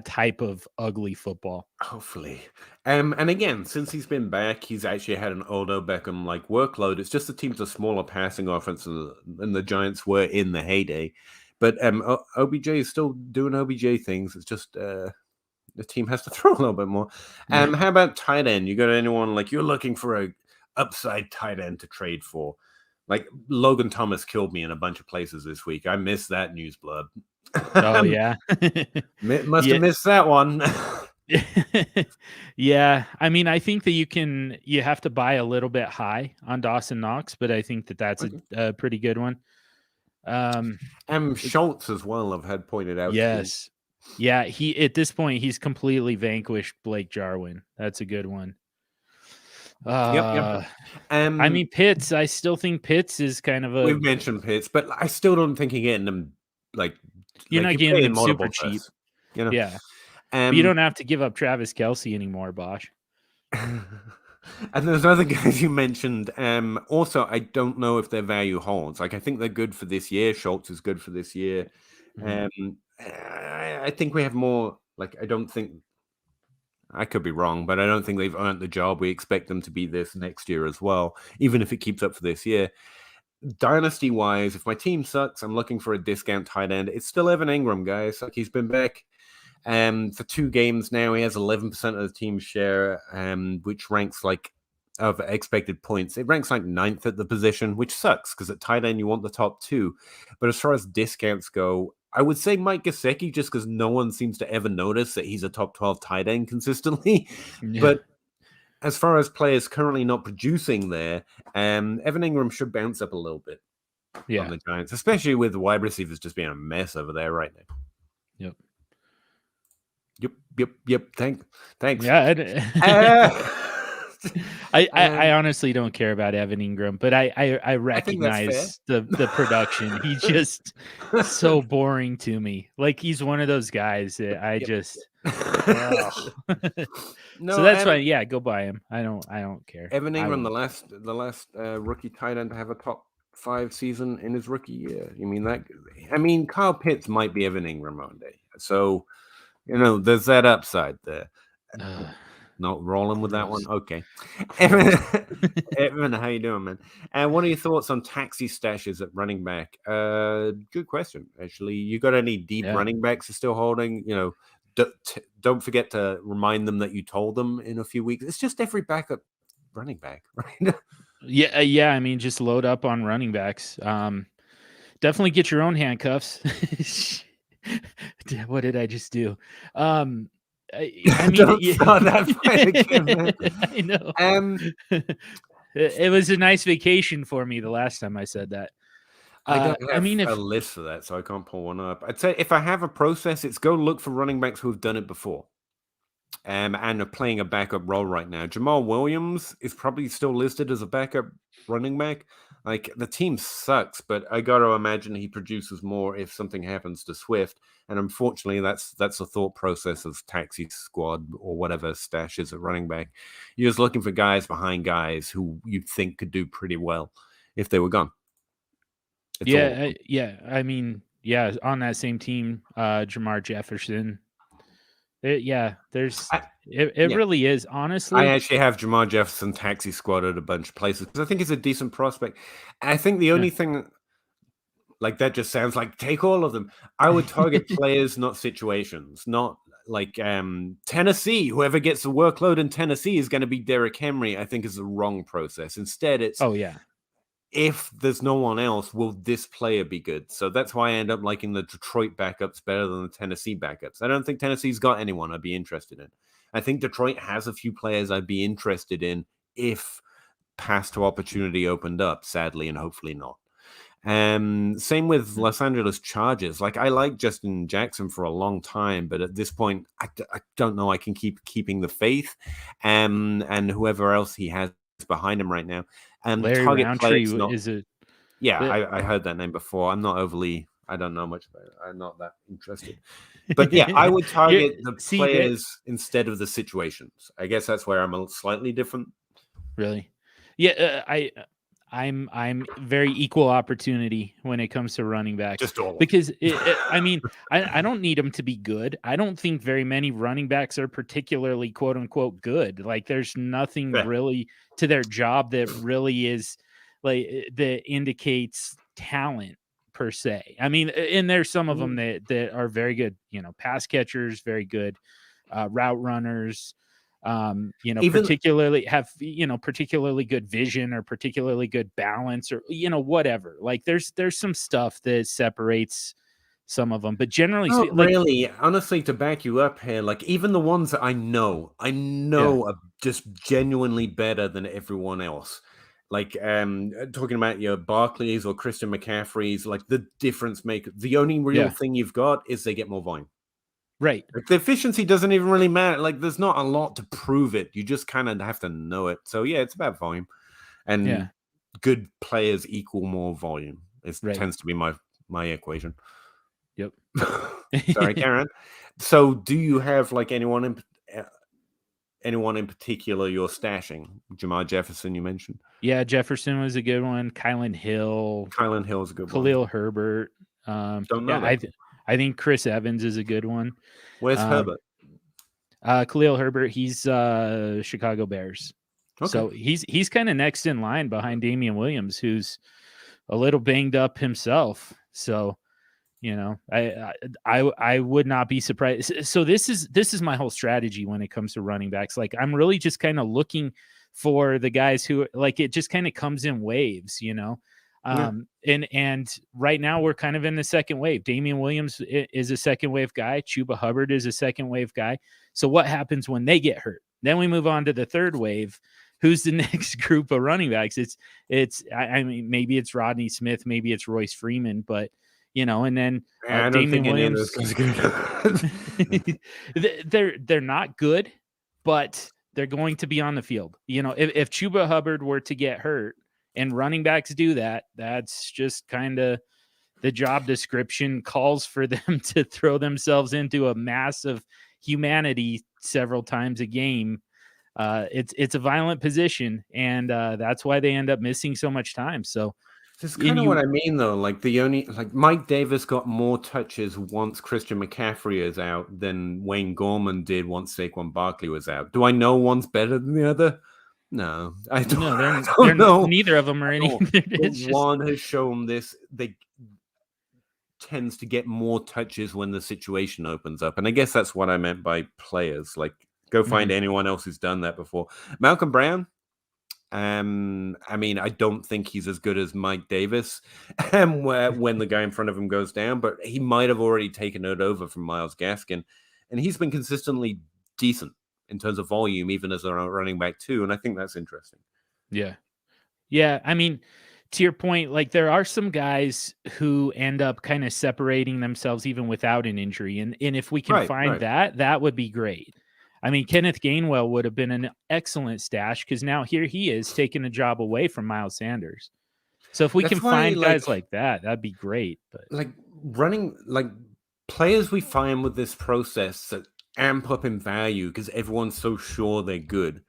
type of ugly football. Hopefully, and again, since he's been back, he's actually had an Odell Beckham like workload. It's just the team's a smaller passing offense than the Giants were in the heyday. But OBJ is still doing OBJ things. It's just the team has to throw a little bit more. How about tight end? You got anyone like you're looking for a upside tight end to trade for? Like Logan Thomas killed me in a bunch of places this week. I missed that news blurb. Oh yeah, must have missed that one. Yeah, I mean, I think that you have to buy a little bit high on Dawson Knox, but I think that's a pretty good one. Schultz as well, I've had pointed out. Yes. Yeah, he at this point he's completely vanquished Blake Jarwin. That's a good one. Yep. I mean, Pitts. I still think Pitts is kind of a. We've mentioned Pitts, but I still don't think you're getting them like. You're not getting them super cheap. Yeah. But you don't have to give up Travis Kelce anymore, Bosch. And there's other guys you mentioned. Also, I don't know if their value holds. Like, I think they're good for this year. Schultz is good for this year. I think we have more. Like, I don't think. I could be wrong, but I don't think they've earned the job. We expect them to be this next year as well, even if it keeps up for this year. Dynasty-wise, if my team sucks, I'm looking for a discount tight end. It's still Evan Ingram, guys. Like, he's been back for 2 games now. He has 11% of the team's share, which ranks like of expected points. It ranks like 9th at the position, which sucks because at tight end you want the top 2. But as far as discounts go, I would say Mike Gesicki, just because no one seems to ever notice that he's a top 12 tight end consistently. Yeah. But as far as players currently not producing there, Evan Ingram should bounce up a little bit on the Giants, especially with the wide receivers just being a mess over there right now. Yep. Thanks. Yeah. I honestly don't care about Evan Ingram, but I recognize the production. He's just so boring to me. Like, he's one of those guys that I just no. So that's why, go buy him. I don't care. Evan Ingram, the last rookie tight end to have a top 5 season in his rookie year. You mean that? I mean, Kyle Pitts might be Evan Ingram one day. So, there's that upside there. Not rolling with that one. Okay. Evan, how you doing, man? And what are your thoughts on taxi stashes at running back? Good question. Actually, you got any deep running backs you're still holding? You know, don't forget to remind them that you told them in a few weeks. It's just every backup running back, right? Yeah. I mean, just load up on running backs. Definitely get your own handcuffs. What did I just do? I mean, don't start that fight again, man. I know. It was a nice vacation for me the last time I said that. I don't have a list for that, so I can't pull one up. I'd say if I have a process, it's go look for running backs who have done it before. And are playing a backup role right now. Jamal Williams is probably still listed as a backup running back. Like, the team sucks, but I got to imagine he produces more if something happens to Swift. And unfortunately, that's the thought process of taxi squad or whatever stash is at running back. You're just looking for guys behind guys who you think could do pretty well if they were gone. I mean, on that same team, Jamar Jefferson. There's really is, honestly. I actually have Jamar Jefferson taxi squad at a bunch of places because I think he's a decent prospect. I think the only thing, like, that just sounds like take all of them. I would target players, not situations. Not like Tennessee. Whoever gets the workload in Tennessee is going to be Derrick Henry. I think is the wrong process. Instead, it's if there's no one else, will this player be good? So that's why I end up liking the Detroit backups better than the Tennessee backups. I don't think Tennessee's got anyone I'd be interested in. I think Detroit has a few players I'd be interested in if pass to opportunity opened up, sadly, and hopefully not. Same with Los Angeles Chargers. Like, I like Justin Jackson for a long time, but at this point, I don't know I can keeping the faith. And whoever else he has behind him right now. Larry Roundtree is a... I heard that name before. I'm not overly... I don't know much about it. I'm not that interested. But yeah, I would target the players instead of the situations. I guess that's where I'm a slightly different. Really? Yeah, I'm very equal opportunity when it comes to running backs. Just all because I mean, I don't need them to be good. I don't think very many running backs are particularly quote unquote good. Like, there's nothing really to their job that really is like that indicates talent per se. I mean, and there's some of them that are very good, pass catchers, very good route runners. Particularly have particularly good vision or particularly good balance or whatever. Like, there's some stuff that separates some of them, but generally really, honestly, to back you up here, like, even the ones that I know are just genuinely better than everyone else. Like, talking about your Barclays or Christian McCaffreys, like, the difference maker. The only real thing you've got is they get more volume. Right. Like, the efficiency doesn't even really matter. Like, there's not a lot to prove it. You just kind of have to know it. So yeah, it's about volume, and good players equal more volume. It tends to be my equation. Yep. Sorry, Karen. So, do you have like anyone in particular you're stashing? Jamar Jefferson, you mentioned. Yeah, Jefferson was a good one. Kylan Hill's a good one. Khalil Herbert. Don't know that. I think Chris Evans is a good one. Where's Herbert? Khalil Herbert, he's Chicago Bears. Okay. So he's kind of next in line behind Damian Williams, who's a little banged up himself. So, I would not be surprised. So this is my whole strategy when it comes to running backs. Like, I'm really just kind of looking for the guys who, like, it just kind of comes in waves, And right now we're kind of in the second wave. Damian Williams is a second wave guy. Chuba Hubbard is a second wave guy. So what happens when they get hurt? Then we move on to the third wave. Who's the next group of running backs? I mean, maybe it's Rodney Smith, maybe it's Royce Freeman, but and then I don't think Williams, any of those guys good. They're not good, but they're going to be on the field. If Chuba Hubbard were to get hurt, and running backs do that, that's just kind of the job description calls for them to throw themselves into a mass of humanity several times a game. Mm-hmm. It's a violent position, and that's why they end up missing so much time. So This is kind of what I mean, though. Like Mike Davis got more touches once Christian McCaffrey is out than Wayne Gorman did once Saquon Barkley was out. Do I know one's better than the other? No, I don't. No, I don't know. Neither of them are anything. One has shown this. They tends to get more touches when the situation opens up, and I guess that's what I meant by players. Like, go find anyone else who's done that before. Malcolm Brown. I mean, I don't think he's as good as Mike Davis when the guy in front of him goes down, but he might have already taken it over from Myles Gaskin, and he's been consistently decent in terms of volume, even as a running back too, and I think that's interesting. Yeah. I mean, to your point, like there are some guys who end up kind of separating themselves even without an injury, and if we can find that would be great. I mean, Kenneth Gainwell would have been an excellent stash because now here he is taking a job away from Miles Sanders. So if we can find guys like that, that'd be great. But players we find with this process that amp up in value because everyone's so sure they're good,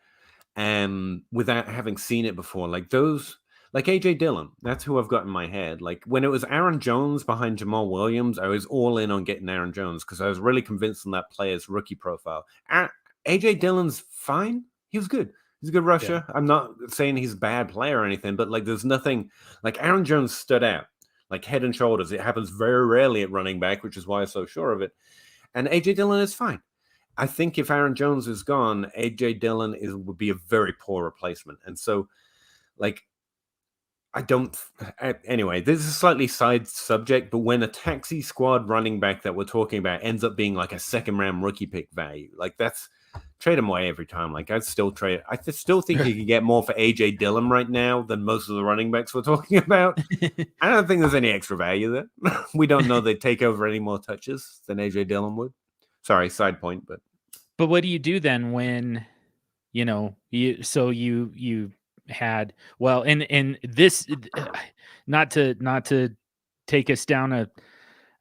without having seen it before, like those. Like A.J. Dillon, that's who I've got in my head. Like when it was Aaron Jones behind Jamal Williams, I was all in on getting Aaron Jones because I was really convinced on that player's rookie profile. A.J. Dillon's fine. He was good. He's a good rusher. Yeah. I'm not saying he's a bad player or anything, but like there's nothing like Aaron Jones stood out like head and shoulders. It happens very rarely at running back, which is why I'm so sure of it. And A.J. Dillon is fine. I think if Aaron Jones is gone, A.J. Dillon would be a very poor replacement. And so like anyway, this is a slightly side subject, but when a taxi squad running back that we're talking about ends up being like a second round rookie pick value, like that's trade him away every time. Like I'd still trade. I still think you can get more for AJ Dillon right now than most of the running backs we're talking about. I don't think there's any extra value there. We don't know they'd take over any more touches than AJ Dillon would. Sorry, side point, but what do you do then when you had and this not to take us down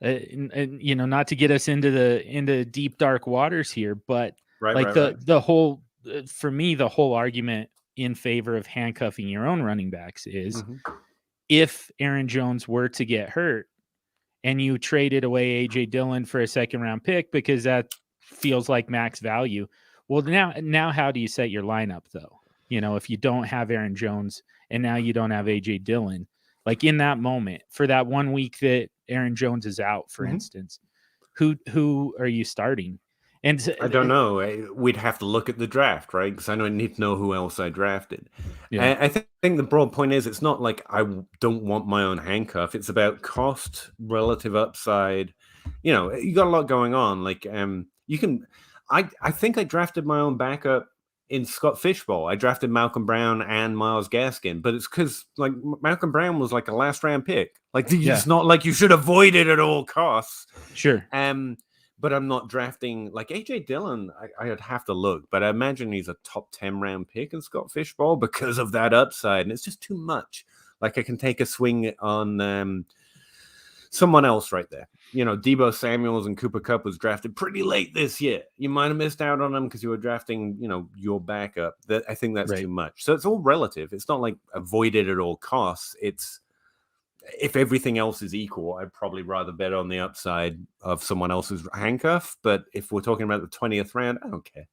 not to get us into deep dark waters here, but the whole for me the whole argument in favor of handcuffing your own running backs is if Aaron Jones were to get hurt and you traded away AJ Dillon for a second round pick because that feels like max value. Well, now how do you set your lineup though? If you don't have Aaron Jones and now you don't have AJ Dillon, like in that moment for that 1 week that Aaron Jones is out, for instance, who are you starting? And I don't know. We'd have to look at the draft, right? Because I don't need to know who else I drafted. Yeah. I think the broad point is it's not like I don't want my own handcuff. It's about cost, relative upside. You got a lot going on. Like you can. I think I drafted my own backup in Scott Fishbowl. I drafted Malcolm Brown and Myles Gaskin, but it's because like Malcolm Brown was like a last round pick. Like it's not like you should avoid it at all costs. Sure. But I'm not drafting like AJ Dillon. I'd have to look, but I imagine he's a top 10 round pick in Scott Fishbowl because of that upside, and it's just too much. Like I can take a swing on someone else right there. Deebo Samuels and Cooper Kupp was drafted pretty late this year. You might have missed out on them because you were drafting, your backup. I think that's too much. So it's all relative. It's not like avoid it at all costs. It's if everything else is equal, I'd probably rather bet on the upside of someone else's handcuff. But if we're talking about the 20th round, I don't care.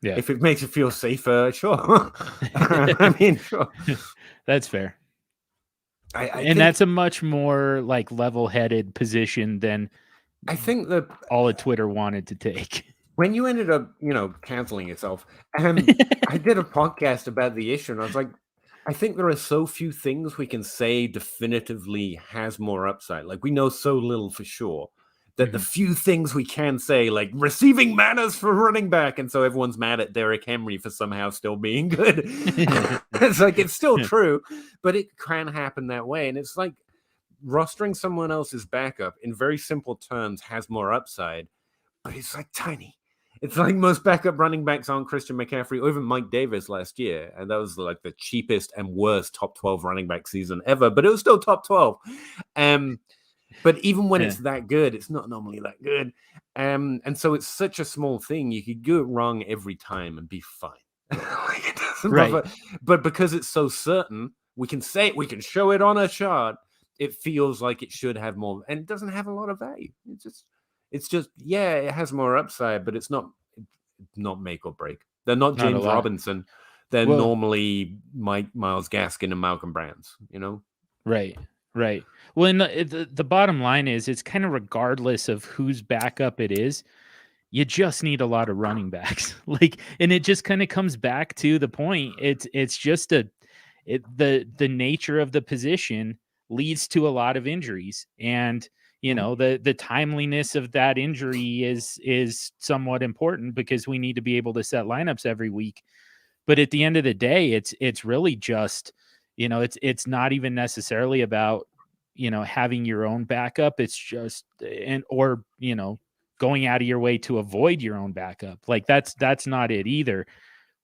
Yeah. If it makes you feel safer, sure. I mean, sure. That's fair. I think that's a much more like level-headed position than I think that all of Twitter wanted to take. When you ended up, canceling yourself, I did a podcast about the issue, and I was like, I think there are so few things we can say definitively has more upside. Like we know so little for sure that the few things we can say, like receiving matters for running back, and so everyone's mad at Derrick Henry for somehow still being good. It's like it's still true, but it can happen that way, and it's like rostering someone else's backup in very simple terms has more upside, but it's like tiny. It's like most backup running backs aren't Christian McCaffrey or even Mike Davis last year. And that was like the cheapest and worst top 12 running back season ever, but it was still top 12. But even when it's that good, it's not normally that good. And so it's such a small thing. You could do it wrong every time and be fine. Like it doesn't bother. But because it's so certain, we can show it on a chart. It feels like it should have more, and it doesn't have a lot of value. It's just yeah, it has more upside, but it's not make or break. They're not James Robinson. They're normally Myles Gaskin and Malcolm Brands, Right. Well, and the bottom line is it's kind of regardless of whose backup it is, you just need a lot of running backs. And it just kind of comes back to the point. It's just the nature of the position leads to a lot of injuries, and the timeliness of that injury is somewhat important because we need to be able to set lineups every week. But at the end of the day, it's really just, it's not even necessarily about, having your own backup. It's just, going out of your way to avoid your own backup. That's not it either.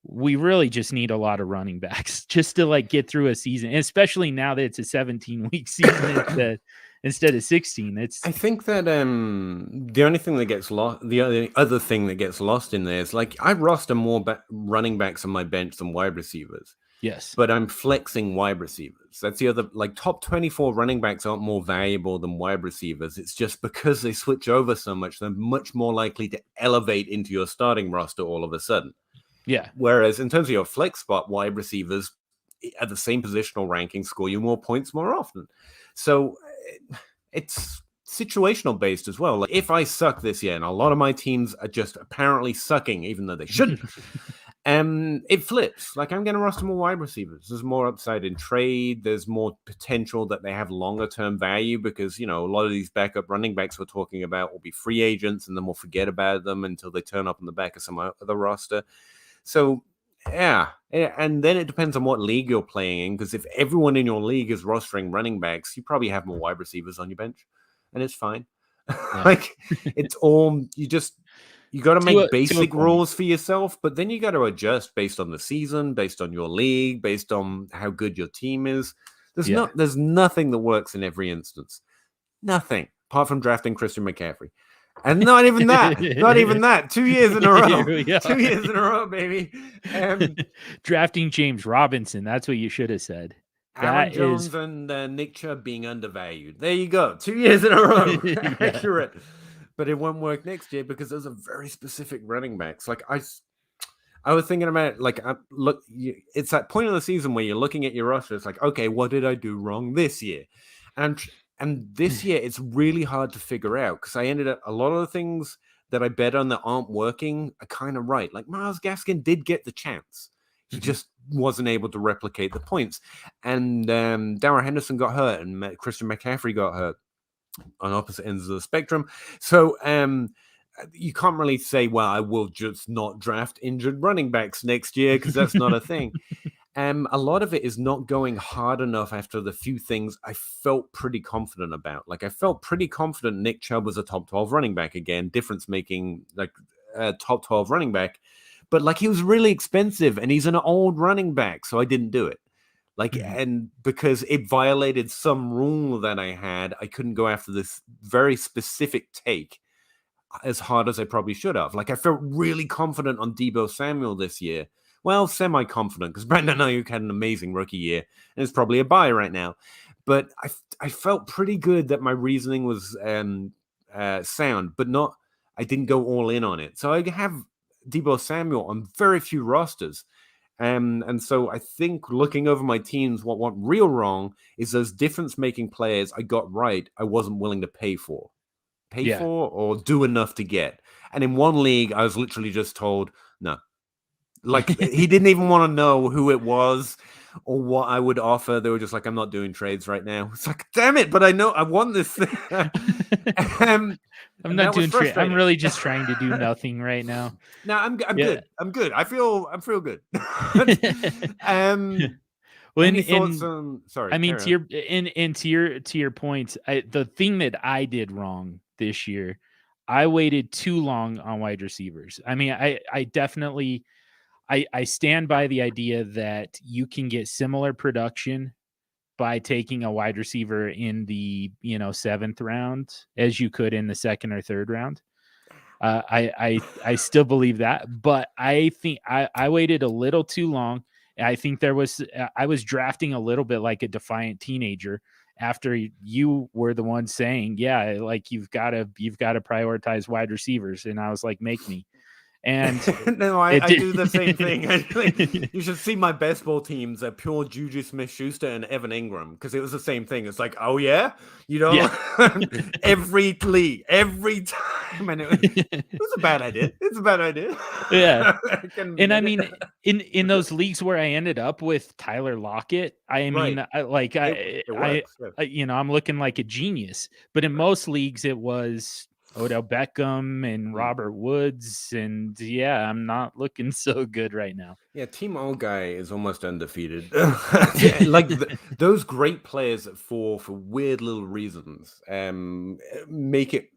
We really just need a lot of running backs just to get through a season, and especially now that it's a 17-week season instead of 16. I think that the only thing that gets lost, the other thing that gets lost in there is I roster more running backs on my bench than wide receivers. Yes, but I'm flexing wide receivers. That's the other, top 24 running backs aren't more valuable than wide receivers. It's just because they switch over so much, they're much more likely to elevate into your starting roster all of a sudden. Yeah. Whereas in terms of your flex spot, wide receivers at the same positional ranking score you more points more often. So it's situational based as well. If I suck this year, and a lot of my teams are just apparently sucking, even though they shouldn't, it flips. I'm going to roster more wide receivers. There's more upside in trade. There's more potential that they have longer term value because, a lot of these backup running backs we're talking about will be free agents, and then we'll forget about them until they turn up on the back of some other roster. So, yeah. And then it depends on what league you're playing in, because if everyone in your league is rostering running backs, you probably have more wide receivers on your bench, and it's fine. Yeah. It's all, you got to make basic rules for yourself, but then you got to adjust based on the season, based on your league, based on how good your team is. There's nothing that works in every instance. Nothing, apart from drafting Christian McCaffrey. And not even that. 2 years in a row. 2 years in a row, baby. Drafting James Robinson. That's what you should have said. Aaron Jones and Nick Chubb being undervalued. There you go. 2 years in a row. Accurate. But it won't work next year because those are very specific running backs. I was thinking about it, it's that point of the season where you're looking at your roster. It's okay, what did I do wrong this year? And this year, it's really hard to figure out because I ended up, a lot of the things that I bet on that aren't working are kind of right. Myles Gaskin did get the chance. He just wasn't able to replicate the points. And Darrell Henderson got hurt and Christian McCaffrey got hurt on opposite ends of the spectrum. So you can't really say, well, I will just not draft injured running backs next year because that's not a thing. A lot of it is not going hard enough after the few things I felt pretty confident about. I felt pretty confident Nick Chubb was a top 12 running back again, difference making top 12 running back. But he was really expensive and he's an old running back, so I didn't do it. And because it violated some rule that I had, I couldn't go after this very specific take as hard as I probably should have. I felt really confident on Deebo Samuel this year. Well, semi-confident because Brandon Ayuk had an amazing rookie year and it's probably a buy right now. But I felt pretty good that my reasoning was sound, but I didn't go all in on it. So I have Deebo Samuel on very few rosters. And so I think looking over my teams, what went real wrong is those difference-making players I got right, I wasn't willing to pay for or do enough to get. And in one league, I was literally just told, no. He didn't even want to know who it was or what I would offer. They were just I'm not doing trades right now. It's damn it, but I know I want this thing. I'm not doing trades. I'm really just trying to do nothing right now. No, I'm good. I'm good. I feel good. Any thoughts on? Sorry. I mean, to your points, the thing that I did wrong this year, I waited too long on wide receivers. I mean, I definitely. I stand by the idea that you can get similar production by taking a wide receiver in the 7th round as you could in the 2nd or 3rd round. I still believe that, but I think I waited a little too long, I think I was drafting a little bit like a defiant teenager after you were the one saying, yeah, like you've got to prioritize wide receivers. And I was like, make me. And no, I do the same thing. You should see my best ball teams are pure Juju Smith-Schuster and Evan Ingram, because it was the same thing. It's like, oh yeah, you know, yeah. every time, and it was a bad idea. It's a bad idea. Yeah, and I mean, in those leagues where I ended up with Tyler Lockett, I mean, right. I'm looking like a genius. But in most leagues, it was Odell Beckham and Robert Woods, and yeah, I'm not looking so good right now. Yeah, Team Old Guy is almost undefeated. Like those great players that fall for weird little reasons make it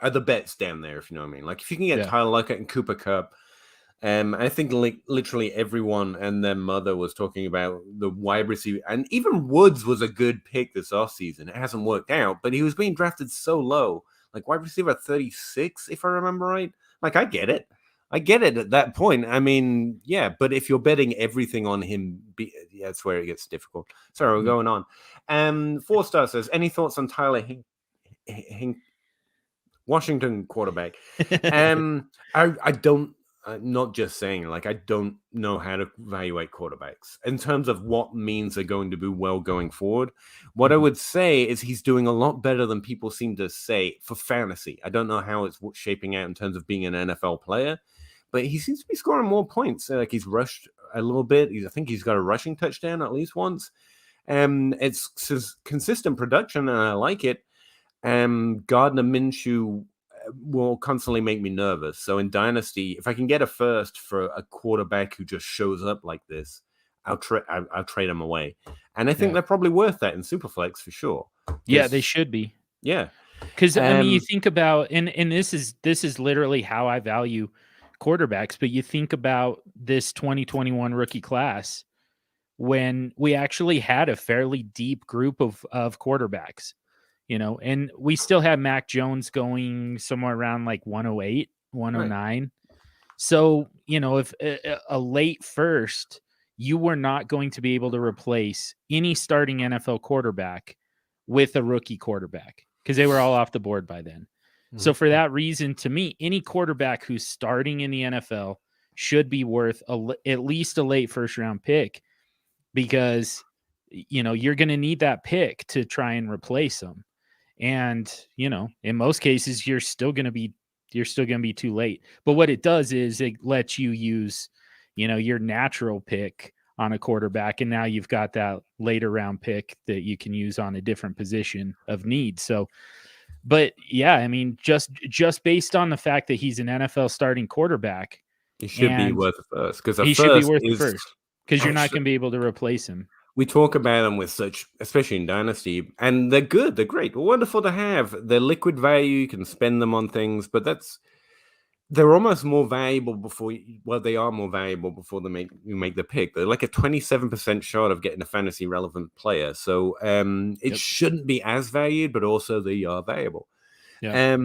are the bets down there, if you know what I mean. Like if you can get Tyler Lockett and Cooper Kupp, I think literally everyone and their mother was talking about the wide receiver, and even Woods was a good pick this offseason. It hasn't worked out, but he was being drafted so low. Like wide receiver 36, if I remember right. Like, I get it at that point. I mean, yeah, but if you're betting everything on him, that's where it gets difficult. Sorry, we're going on. 4-star says, any thoughts on Tyler Washington quarterback? I don't. Not just saying, like, I don't know how to evaluate quarterbacks in terms of what means they're going to be well going forward. What I would say is he's doing a lot better than people seem to say for fantasy. I don't know how it's shaping out in terms of being an NFL player, but he seems to be scoring more points. Like he's rushed a little bit. I think he's got a rushing touchdown at least once. It's consistent production, and I like it. Gardner Minshew will constantly make me nervous. So in Dynasty, if I can get a first for a quarterback who just shows up like this, I'll trade him away. And I think they're probably worth that in Superflex for sure. Yeah, they should be. Yeah. Because I mean, you think about, and this is literally how I value quarterbacks, but you think about this 2021 rookie class when we actually had a fairly deep group of quarterbacks. You know, and we still have Mac Jones going somewhere around like 108, 109. Right. So, you know, if a late first, you were not going to be able to replace any starting NFL quarterback with a rookie quarterback because they were all off the board by then. Mm-hmm. So for that reason, to me, any quarterback who's starting in the NFL should be worth at least a late first round pick, because, you know, you're going to need that pick to try and replace them. And, you know, in most cases, you're still going to be too late. But what it does is it lets you use, you know, your natural pick on a quarterback. And now you've got that later round pick that you can use on a different position of need. So, but yeah, I mean, just based on the fact that he's an NFL starting quarterback, he should be worth a first, because he should be worth the first, because you're not going to be able to replace him. We talk about them with such, especially in Dynasty, and they're good, they're great, wonderful to have. They're liquid value, you can spend them on things, but they're almost more valuable they are more valuable before you make the pick. They're like a 27% shot of getting a fantasy relevant player. So it shouldn't be as valued, but also they are valuable. Yeah.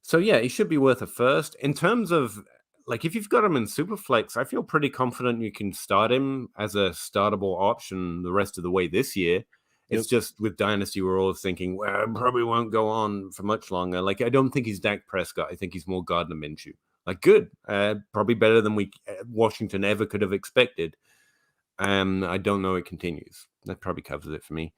So yeah, he should be worth a first. In terms of, like, if you've got him in Superflex, I feel pretty confident you can start him as a startable option the rest of the way this year. It's just with Dynasty, we're all thinking, well, it probably won't go on for much longer. Like, I don't think he's Dak Prescott. I think he's more Gardner Minshew. Like, good. Probably better than Washington ever could have expected. I don't know it continues. That probably covers it for me.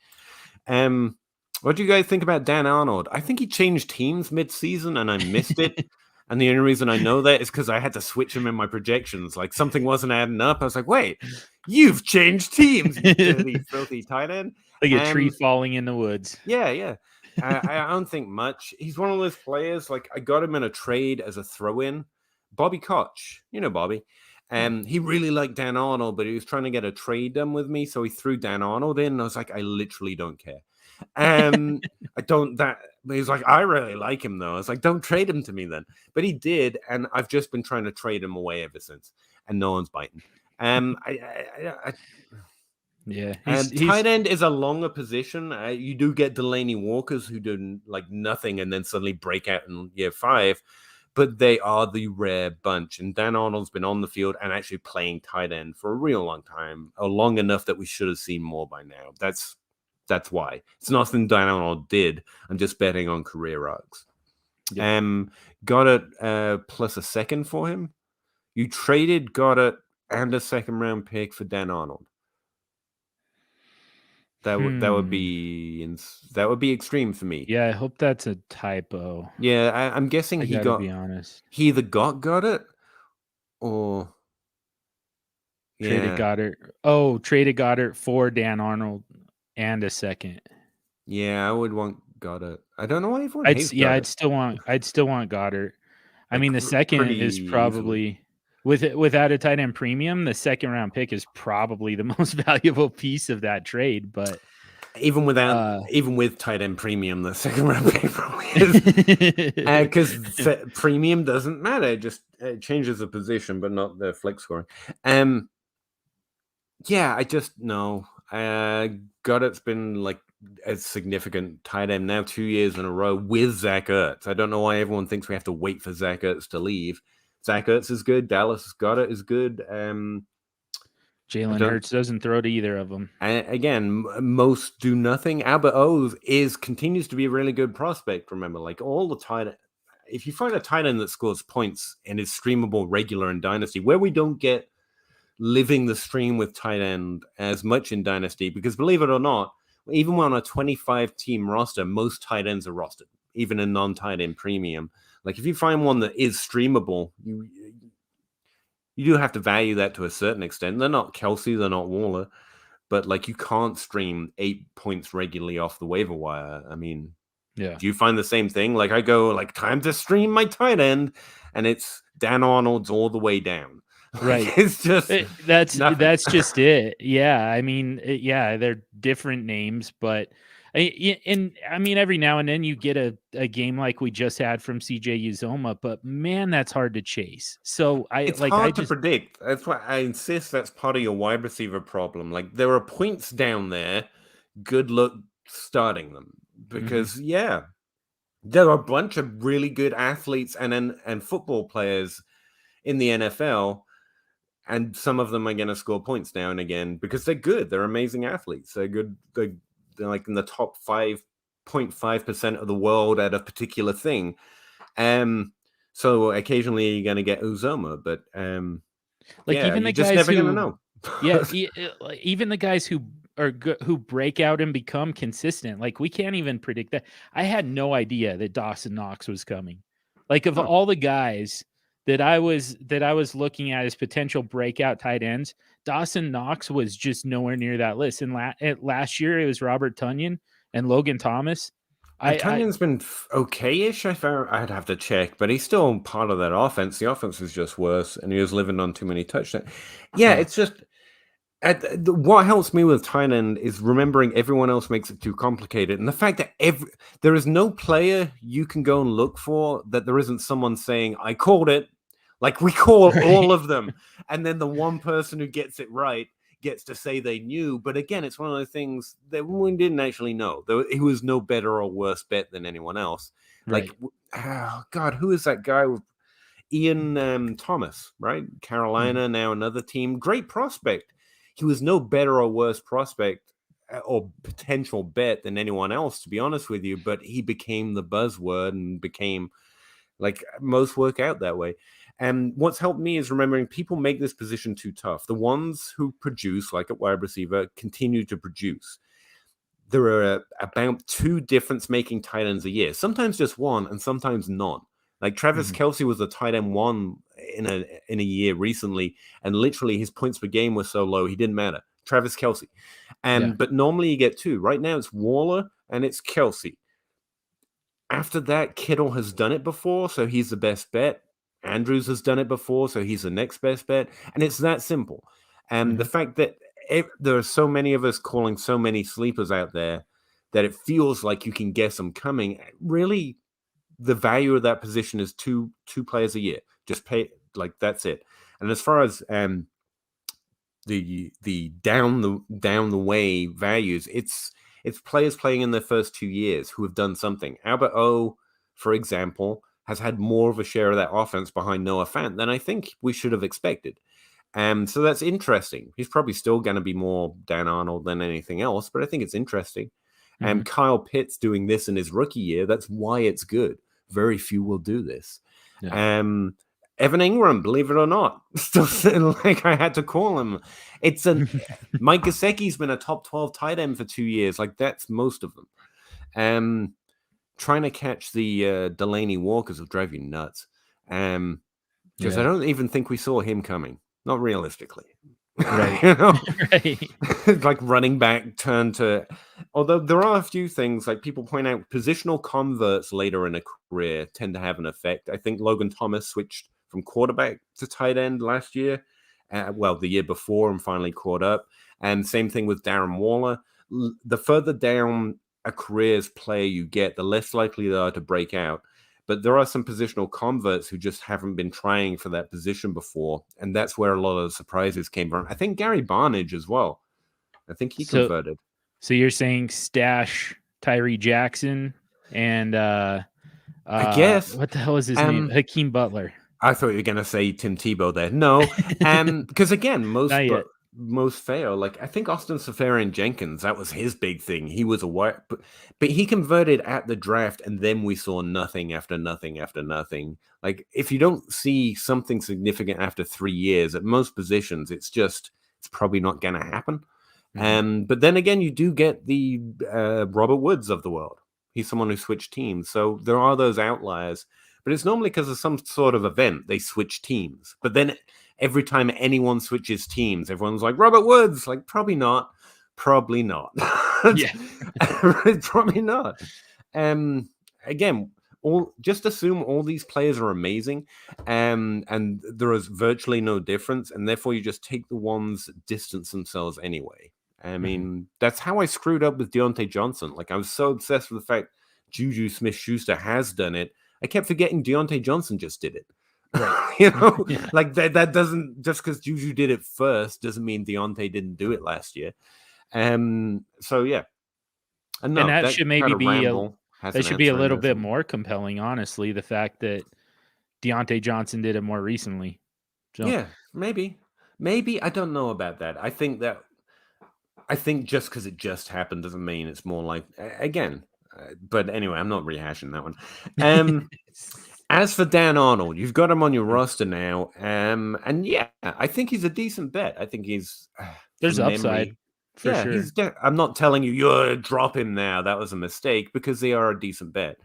What do you guys think about Dan Arnold? I think he changed teams mid-season, and I missed it. And the only reason I know that is because I had to switch him in my projections. Like, something wasn't adding up. I was like, wait, you've changed teams, you dirty, filthy tight end. Like a tree falling in the woods. Yeah. I don't think much. He's one of those players, like, I got him in a trade as a throw-in. Bobby Koch, you know Bobby. He really liked Dan Arnold, but he was trying to get a trade done with me, so he threw Dan Arnold in, and I was like, I literally don't care. But he's like, I really like him though. I was like, don't trade him to me then. But he did, and I've just been trying to trade him away ever since, and no one's biting. Tight end is a longer position. You do get Delaney Walkers who do like nothing and then suddenly break out in year 5. but they are the rare bunch. And Dan Arnold's been on the field and actually playing tight end for a real long time, or long enough that we should have seen more by now. That's why. It's nothing Dan Arnold did. I'm just betting on career arcs. Yeah. Got it plus a second for him. You traded Goddard and a second round pick for Dan Arnold. That would be extreme for me. Yeah, I hope that's a typo. Yeah, I'm guessing he either got Goddard or traded Goddard. Oh, traded Goddard for Dan Arnold and a second. Yeah, I would want Goddard. I don't know why everyone hates Goddard. I'd still want Goddard. I mean, the second is probably without a tight end premium, the second round pick is probably the most valuable piece of that trade. But even with tight end premium, the second round pick probably is because premium doesn't matter; it just changes the position, but not the flex scoring. Yeah, I just no. Goddard's been like a significant tight end now 2 years in a row with Zach Ertz. I don't know why everyone thinks we have to wait for Zach Ertz to leave. Zach Ertz is good. Dallas Goddard is good. Jalen Hurts doesn't throw to either of them. Again, most do nothing. Albert O continues to be a really good prospect. Remember, like all the tight end, if you find a tight end that scores points and is streamable regular in Dynasty, where we don't get living the stream with tight end as much in Dynasty, because believe it or not, even on a 25-team roster, most tight ends are rostered, even in non-tight end premium. Like if you find one that is streamable, you do have to value that to a certain extent. They're not Kelsey, they're not Waller, but like you can't stream 8 points regularly off the waiver wire. I mean, do you find the same thing? Like I go like time to stream my tight end, and it's Dan Arnold's all the way down. Right. It's just that's just it. Yeah. I mean, they're different names, but every now and then you get a game like we just had from CJ Uzomah, but man, that's hard to chase. So it's hard to predict. That's why I insist that's part of your wide receiver problem. Like there are points down there. Good luck starting them because there are a bunch of really good athletes and football players in the NFL. And some of them are going to score points now and again because they're good. They're amazing athletes. They're good. They're like in the top 5.5% of the world at a particular thing. So occasionally you're going to get Uzomah, but even the guys never going to know. Even the guys who break out and become consistent. Like we can't even predict that. I had no idea that Dawson Knox was coming. Like of all the guys that I was looking at as potential breakout tight ends, Dawson Knox was just nowhere near that list. And last year it was Robert Tonyan and Logan Thomas. Tunyan's been okay-ish. I'd have to check, but he's still part of that offense. The offense is just worse, and he was living on too many touchdowns. Yeah, it's just what helps me with tight end is remembering everyone else makes it too complicated, and the fact that there is no player you can go and look for that there isn't someone saying, "I called it." Like we call all of them, and then the one person who gets it right gets to say they knew. But again, it's one of those things that we didn't actually know. He was no better or worse bet than anyone else. Right. Like, oh God, who is that guy? Ian Thomas, right? Carolina, now another team. Great prospect. He was no better or worse prospect or potential bet than anyone else, to be honest with you. But he became the buzzword and became like most work out that way. And what's helped me is remembering people make this position too tough. The ones who produce, like at wide receiver, continue to produce. There are about 2 difference-making tight ends a year. Sometimes just one, and sometimes none. Like Travis Kelce was a tight end 1 in a year recently, and literally his points per game were so low he didn't matter. Travis Kelce, but normally you get 2. Right now it's Waller and it's Kelce. After that, Kittle has done it before, so he's the best bet. Andrews has done it before, so he's the next best bet. And it's that simple. And the fact that there are so many of us calling so many sleepers out there that it feels like you can guess them coming, really the value of that position is two players a year. Just pay, like that's it. And as far as the down the way values, it's players playing in their first 2 years who have done something. Albert O, for example, has had more of a share of that offense behind Noah Fant than I think we should have expected. So that's interesting. He's probably still going to be more Dan Arnold than anything else, but I think it's interesting. And Kyle Pitts doing this in his rookie year, that's why it's good. Very few will do this. Yeah. Evan Ingram, believe it or not, still like I had to call him. It's Mike Gesicki's been a top 12 tight end for 2 years. Like that's most of them. Trying to catch the Delaney Walkers will drive you nuts. Because I don't even think we saw him coming. Not realistically. Right. Right. Like running back turn to, although there are a few things like people point out, positional converts later in a career tend to have an effect. I think Logan Thomas switched from quarterback to tight end last year. The year before, and finally caught up. And same thing with Darren Waller. The further down a career's player you get, the less likely they are to break out. But there are some positional converts who just haven't been trying for that position before. And that's where a lot of the surprises came from. I think Gary Barnidge as well. I think he converted. So you're saying stash Tyree Jackson and I guess. What the hell is his name? Hakeem Butler. I thought you were going to say Tim Tebow there. No. Because again, most fail. Like I think Austin Seferian-Jenkins, that was his big thing. He was but he converted at the draft, and then we saw nothing after nothing after nothing. Like if you don't see something significant after 3 years at most positions, it's probably not going to happen. But then again, you do get the Robert Woods of the world. He's someone who switched teams, so there are those outliers. But it's normally because of some sort of event they switch teams. But then every time anyone switches teams, everyone's like, Robert Woods, like probably not. Probably not. Yeah. Probably not. Again, just assume all these players are amazing, and there is virtually no difference, and therefore you just take the ones that distance themselves anyway. I mean, that's how I screwed up with Deontay Johnson. Like I was so obsessed with the fact Juju Smith-Schuster has done it. I kept forgetting Deontay Johnson just did it. Right. Like that doesn't, just because Juju did it first doesn't mean Deontay didn't do it last year. So yeah. And that should maybe be a little bit more compelling, honestly, the fact that Deontay Johnson did it more recently. So. Yeah, maybe. I don't know about that. I think just because it just happened doesn't mean it's more like, again, but anyway, I'm not rehashing that one. As for Dan Arnold, you've got him on your roster now. And yeah, I think he's a decent bet. I think he's... There's upside, for sure. I'm not telling you, you're drop him now. That was a mistake, because they are a decent bet.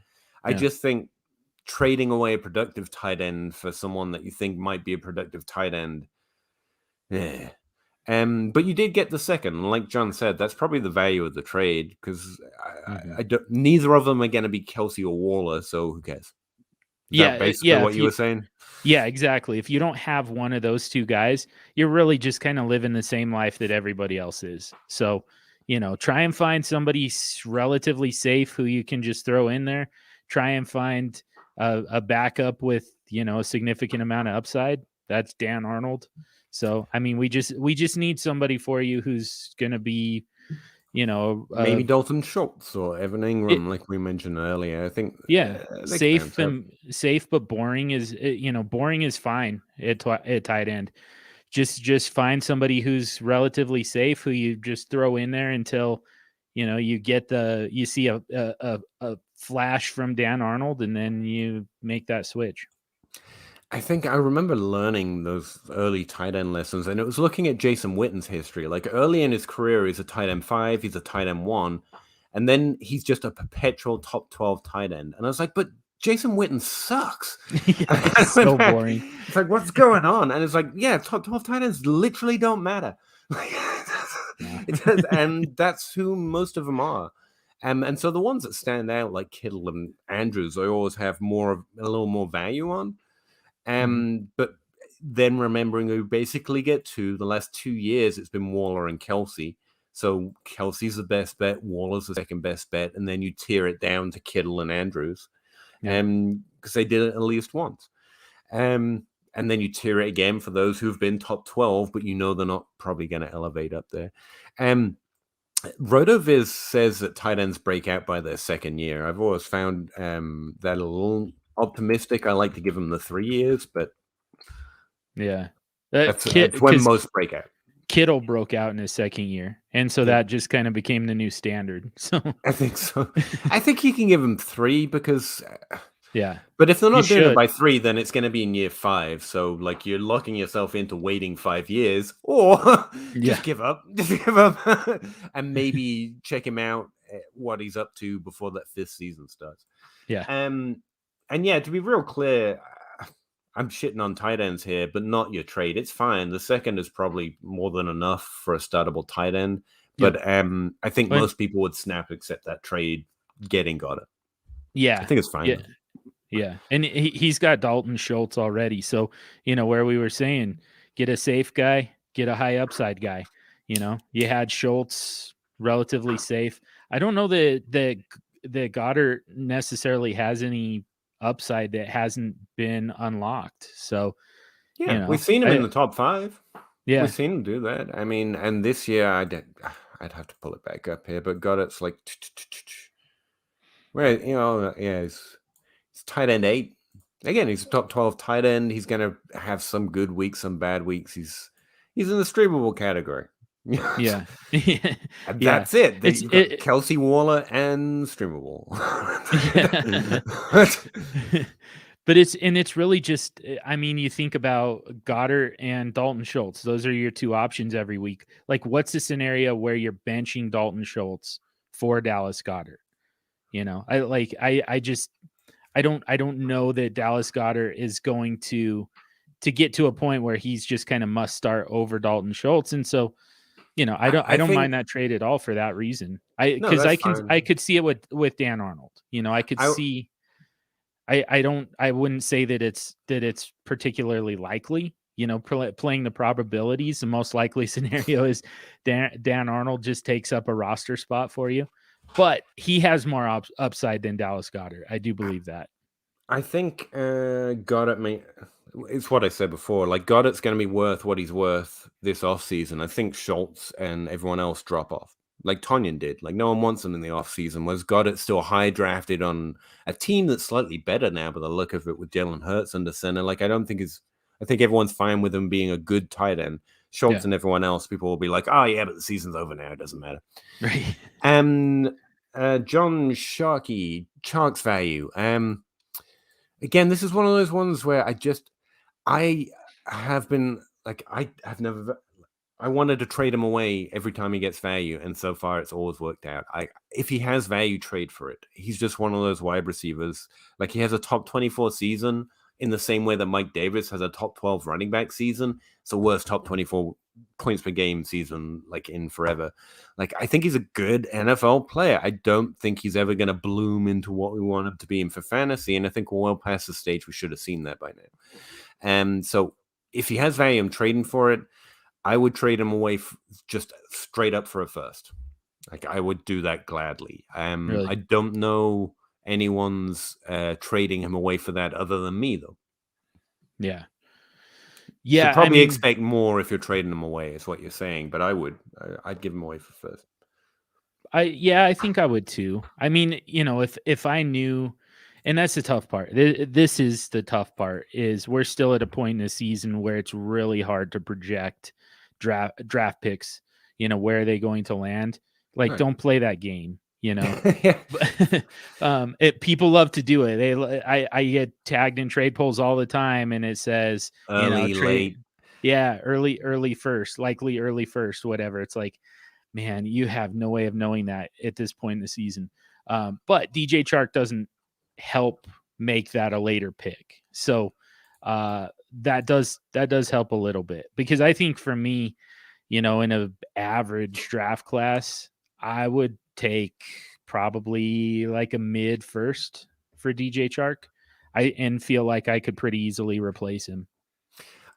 I just think trading away a productive tight end for someone that you think might be a productive tight end... Yeah. But you did get the second. Like John said, that's probably the value of the trade, because neither of them are going to be Kelsey or Waller, so who cares? Is that basically what you were saying? Yeah, exactly. If you don't have one of those two guys, you're really just kind of living the same life that everybody else is. So, try and find somebody relatively safe who you can just throw in there. Try and find a backup with, a significant amount of upside. That's Dan Arnold. So, I mean, we just need somebody for you who's going to be, maybe Dalton Schultz or Evan Ingram, like we mentioned earlier. I think, safe, but boring is, boring is fine at tight end. Just find somebody who's relatively safe, who you just throw in there until, you see a flash from Dan Arnold, and then you make that switch. I think I remember learning those early tight end lessons, and it was looking at Jason Witten's history. Like early in his career, he's a tight end 5, he's a tight end 1, and then he's just a perpetual top 12 tight end. And I was like, but Jason Witten sucks. It's so boring. It's like, what's going on? And it's like, yeah, top 12 tight ends literally don't matter. And that's who most of them are. And so the ones that stand out, like Kittle and Andrews, I always have a little more value on. But then remembering who basically get to the last 2 years, it's been Waller and Kelsey. So Kelsey's the best bet, Waller's the second best bet, and then you tear it down to Kittle and Andrews, because they did it at least once. And then you tear it again for those who've been top 12, but they're not probably going to elevate up there. RotoViz says that tight ends break out by their second year. I've always found that a little optimistic, I like to give him the 3 years, but yeah, that's when most break out. Kittle broke out in his second year, and so that just kind of became the new standard. So I think so. I think you can give him 3 because yeah. But if they're not doing it by 3, then it's going to be in year 5. So, like, you're locking yourself into waiting 5 years, or just give up, and maybe check him out what he's up to before that 5th season starts. Yeah. And yeah, to be real clear, I'm shitting on tight ends here, but not your trade. It's fine. The second is probably more than enough for a startable tight end. But I think most people would snap accept that trade getting got it. Yeah. I think it's fine. Yeah. And he's got Dalton Schultz already. So, where we were saying, get a safe guy, get a high upside guy. You had Schultz relatively safe. I don't know that Goddard necessarily has any upside that hasn't been unlocked. So, we've seen him in the top 5. Yeah. We've seen him do that. I mean, and this year I'd have to pull it back up here, but Goddard's like, where, he's tight end 8. Again, he's a top 12 tight end. He's going to have some good weeks, some bad weeks. He's in the streamable category. Yeah. That's it. You've got Kelsey, Waller, and streamable. But it's really just, I mean, you think about Goddard and Dalton Schultz. Those are your 2 options every week. Like, what's the scenario where you're benching Dalton Schultz for Dallas Goedert? I don't know that Dallas Goedert is going to get to a point where he's just kind of must start over Dalton Schultz. And so, I don't mind that trade at all for that reason. I could see it with Dan Arnold. I could see. I wouldn't say that it's particularly likely. Playing the probabilities, the most likely scenario is Dan Arnold just takes up a roster spot for you. But he has more upside than Dallas Goedert. I do believe that. I think Goddard it's what I said before. Like, Goddard's going to be worth what he's worth this offseason. I think Schultz and everyone else drop off. Like Tonyan did. Like, no one wants him in the offseason. Was Goddard still high drafted on a team that's slightly better now by the look of it with Jalen Hurts under center? Like, I think everyone's fine with him being a good tight end. Schultz and everyone else, people will be like, oh, yeah, but the season's over now. It doesn't matter. Right. John Shark's value. Again, this is one of those ones where I wanted to trade him away every time he gets value, and so far it's always worked out. If he has value, trade for it. He's just one of those wide receivers. Like, he has a top 24 season in the same way that Mike Davis has a top 12 running back season. It's the worst top 24 points per game season, like, in forever. Like, I think he's a good NFL player. I don't think he's ever going to bloom into what we want him to be in for fantasy, and I think we're well past the stage we should have seen that by now. And so if he has value, I'm trading for it. I would trade him away just straight up for a first. Like, I would do that gladly. Really? I don't know anyone's trading him away for that other than me, though. Yeah. Yeah. So probably expect more if you're trading him away, is what you're saying. But I'd give him away for first. I think I would too. I mean, if I knew, and that's the tough part. This is the tough part, is we're still at a point in the season where it's really hard to project draft picks, where are they going to land? Like, right. Don't play that game, people love to do it. I get tagged in trade polls all the time, and it says early, late. Yeah, early first, likely early first, whatever. It's like, man, you have no way of knowing that at this point in the season. But DJ Chark doesn't help make that a later pick. So that does help a little bit, because I think for me, in an average draft class, I would take probably like a mid first for DJ Chark. And feel like I could pretty easily replace him.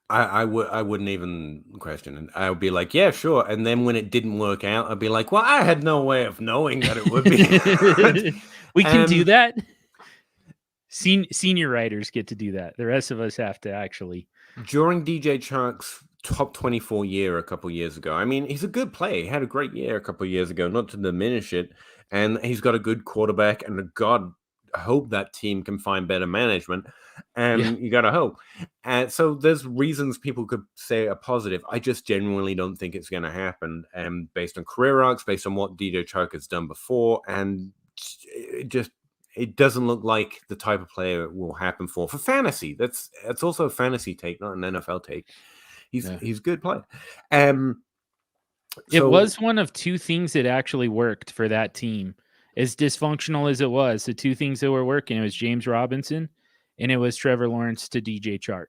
I wouldn't even question it. I would be like, yeah, sure. And then when it didn't work out, I'd be like, well, I had no way of knowing that it would be. We can do that. Senior writers get to do that. The rest of us have to actually. During DJ Chark's top 24 year a couple years ago, I mean, he's a good player. He had a great year a couple years ago, not to diminish it. And he's got a good quarterback and hope that team can find better management. You got to hope. So there's reasons people could say are positive. I just genuinely don't think it's going to happen. Based on career arcs, based on what DJ Chark has done before, and it doesn't look like the type of player it will happen for fantasy. That's also a fantasy take, not an NFL take. He's a good player. It was one of two things that actually worked for that team. As dysfunctional as it was, the two things that were working, it was James Robinson and it was Trevor Lawrence to DJ Chark.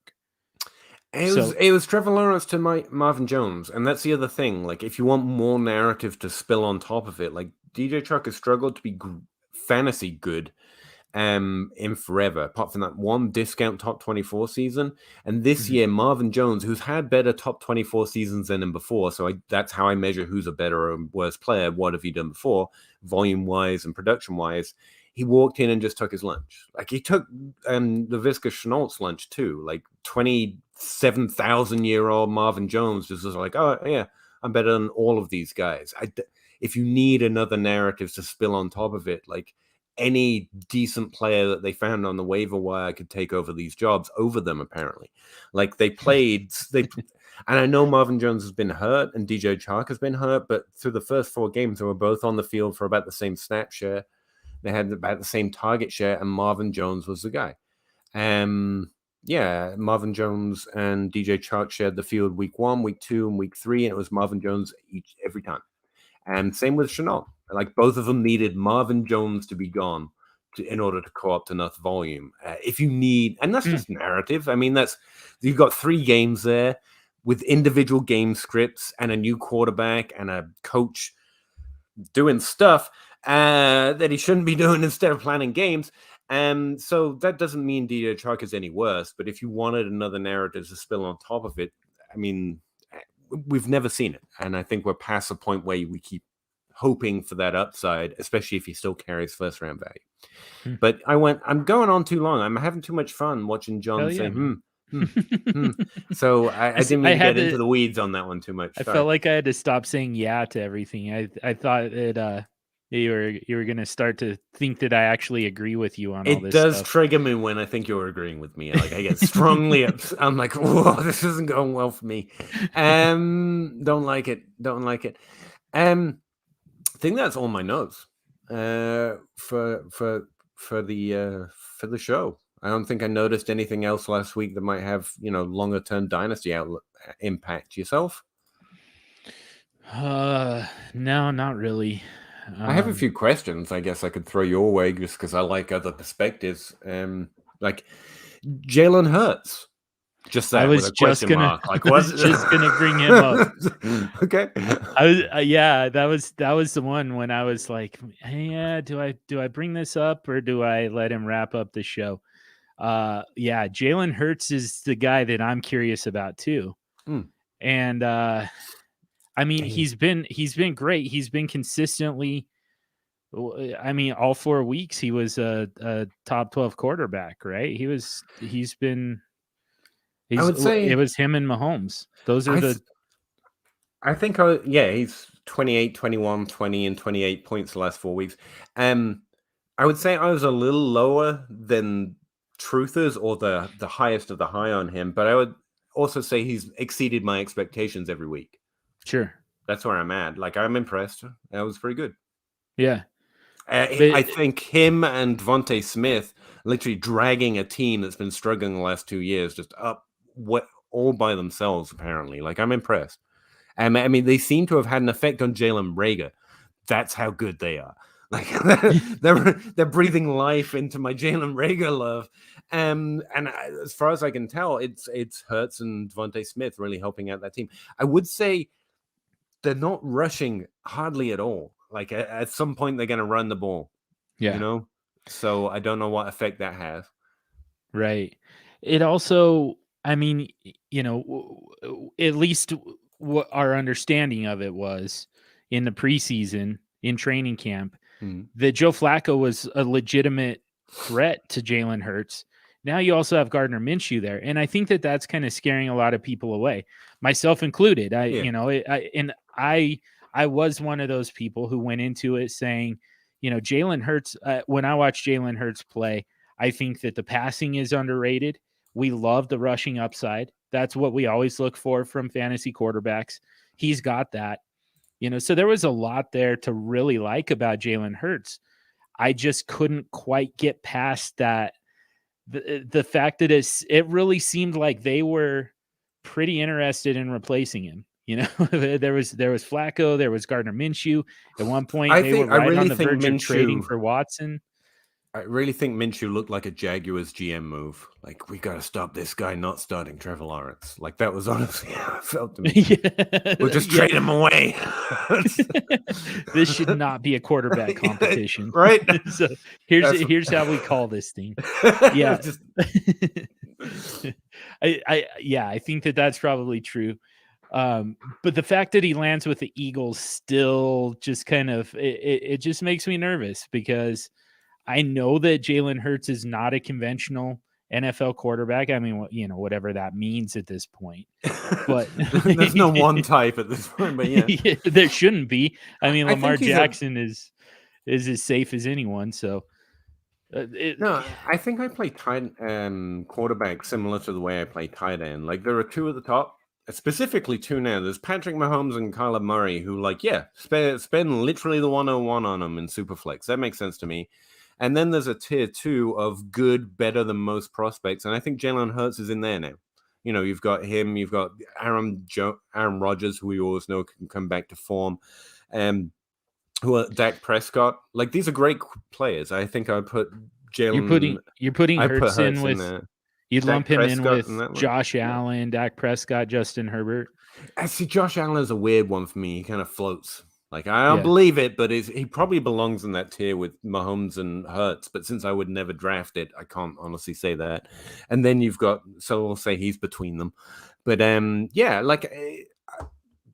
It was Trevor Lawrence to Marvin Jones. And that's the other thing. Like, if you want more narrative to spill on top of it, like DJ Chark has struggled to be fantasy good in forever, apart from that one discount top 24 season. And this year, Marvin Jones, who's had better top 24 seasons than him before, so that's how I measure who's a better or worse player. What have you done before, volume wise and production wise? He walked in and just took his lunch. Like, he took the Visca Chenault's lunch too. Like 27,000-year-old Marvin Jones just was like, oh yeah, I'm better than all of these guys. If you need another narrative to spill on top of it, like, any decent player that they found on the waiver wire could take over these jobs over them, apparently. Like, and I know Marvin Jones has been hurt and DJ Chark has been hurt, but through the first 4 games, they were both on the field for about the same snap share. They had about the same target share, and Marvin Jones was the guy. Marvin Jones and DJ Chark shared the field week 1, week 2, and week 3, and it was Marvin Jones every time. And same with Chenault. Like, both of them needed Marvin Jones to be gone in order to co-opt enough volume. If you need, and that's just narrative. I mean, you've got 3 games there with individual game scripts and a new quarterback and a coach doing stuff that he shouldn't be doing instead of planning games. So that doesn't mean DJ Chark is any worse. But if you wanted another narrative to spill on top of it, I mean, we've never seen it. And I think we're past the point where we keep hoping for that upside, especially if he still carries first round value. But I'm going on too long. I'm having too much fun watching John say, So I didn't mean to get into the weeds on that one too much. I felt like I had to stop saying yeah to everything. I thought that you were going to start to think that I actually agree with you on all this stuff. It does trigger me when I think you're agreeing with me. Like, I get strongly upset. I'm like, whoa, this isn't going well for me. Don't like it. I think that's all my notes for the show. I don't think I noticed anything else last week that might have longer term dynasty impact. Yourself? No, not really. I have a few questions. I guess I could throw your way just because I like other perspectives. Like Jalen Hurts. Just that, I was with a just question gonna, mark. Like, was just gonna bring him up. Okay. I was, that was the one when I was like, hey, do I bring this up or do I let him wrap up the show? Jalen Hurts is the guy that I'm curious about too. And I mean, he's been great. He's been consistently. I mean, all 4 weeks he was a top 12 quarterback, right? I would say it was him and Mahomes. Those are I think, he's 28, 21, 20, and 28 points the last 4 weeks. I would say I was a little lower than truthers or the highest of the high on him, but I would also say he's exceeded my expectations every week. Sure. That's where I'm at. Like, I'm impressed. That was pretty good. Yeah. I think him and Devontae Smith literally dragging a team that's been struggling the last 2 years just up all by themselves, apparently. Like, I'm impressed. I mean, they seem to have had an effect on Jalen Reagor. That's how good they are. Like, they're breathing life into my Jalen Reagor love. And as far as I can tell, it's Hurts and Devontae Smith really helping out that team. I would say they're not rushing hardly at all. Like, at some point, they're going to run the ball. Yeah. So I don't know what effect that has. Right. It also, I mean, at least what our understanding of it was in the preseason, in training camp, that Joe Flacco was a legitimate threat to Jalen Hurts. Now you also have Gardner Minshew there. And I think that that's kind of scaring a lot of people away, myself included. I was one of those people who went into it saying, Jalen Hurts, when I watch Jalen Hurts play, I think that the passing is underrated. We love the rushing upside. That's what we always look for from fantasy quarterbacks. He's got that. So there was a lot there to really like about Jalen Hurts. I just couldn't quite get past that. The fact that it really seemed like they were pretty interested in replacing him. There was Flacco, there was Gardner Minshew. At one point, they were right on the verge of trading for Watson. I really think Minshew looked like a Jaguars GM move. Like, we got to stop this guy not starting Trevor Lawrence. Like, that was honestly how it felt to me. Yeah. We'll just trade him away. This should not be a quarterback competition. Right? So here's how we call this thing. Yeah. I think that's probably true. But the fact that he lands with the Eagles still just kind of, it just makes me nervous, because I know that Jalen Hurts is not a conventional NFL quarterback. I mean, whatever that means at this point. But there's no one type at this point. But yeah, there shouldn't be. I mean, Lamar Jackson is as safe as anyone. So no, I think I play quarterback similar to the way I play tight end. Like, there are two at the top. Specifically two now. There's Patrick Mahomes and Kyler Murray, who, like, spend literally the 101 on them in Superflex. That makes sense to me. And then there's a tier 2 of good, better than most prospects. And I think Jalen Hurts is in there now. You've got him. You've got Aaron Rodgers, who we always know can come back to form. Who are Dak Prescott. Like, these are great players. I think I'd put Jalen. You're putting Hurts in with there. You'd lump him in with Josh Allen, Dak Prescott, Justin Herbert. I see Josh Allen is a weird one for me. He kind of floats. Like, I don't believe it, but he probably belongs in that tier with Mahomes and Hurts. But since I would never draft it, I can't honestly say that. And then you've got, so we'll say he's between them. But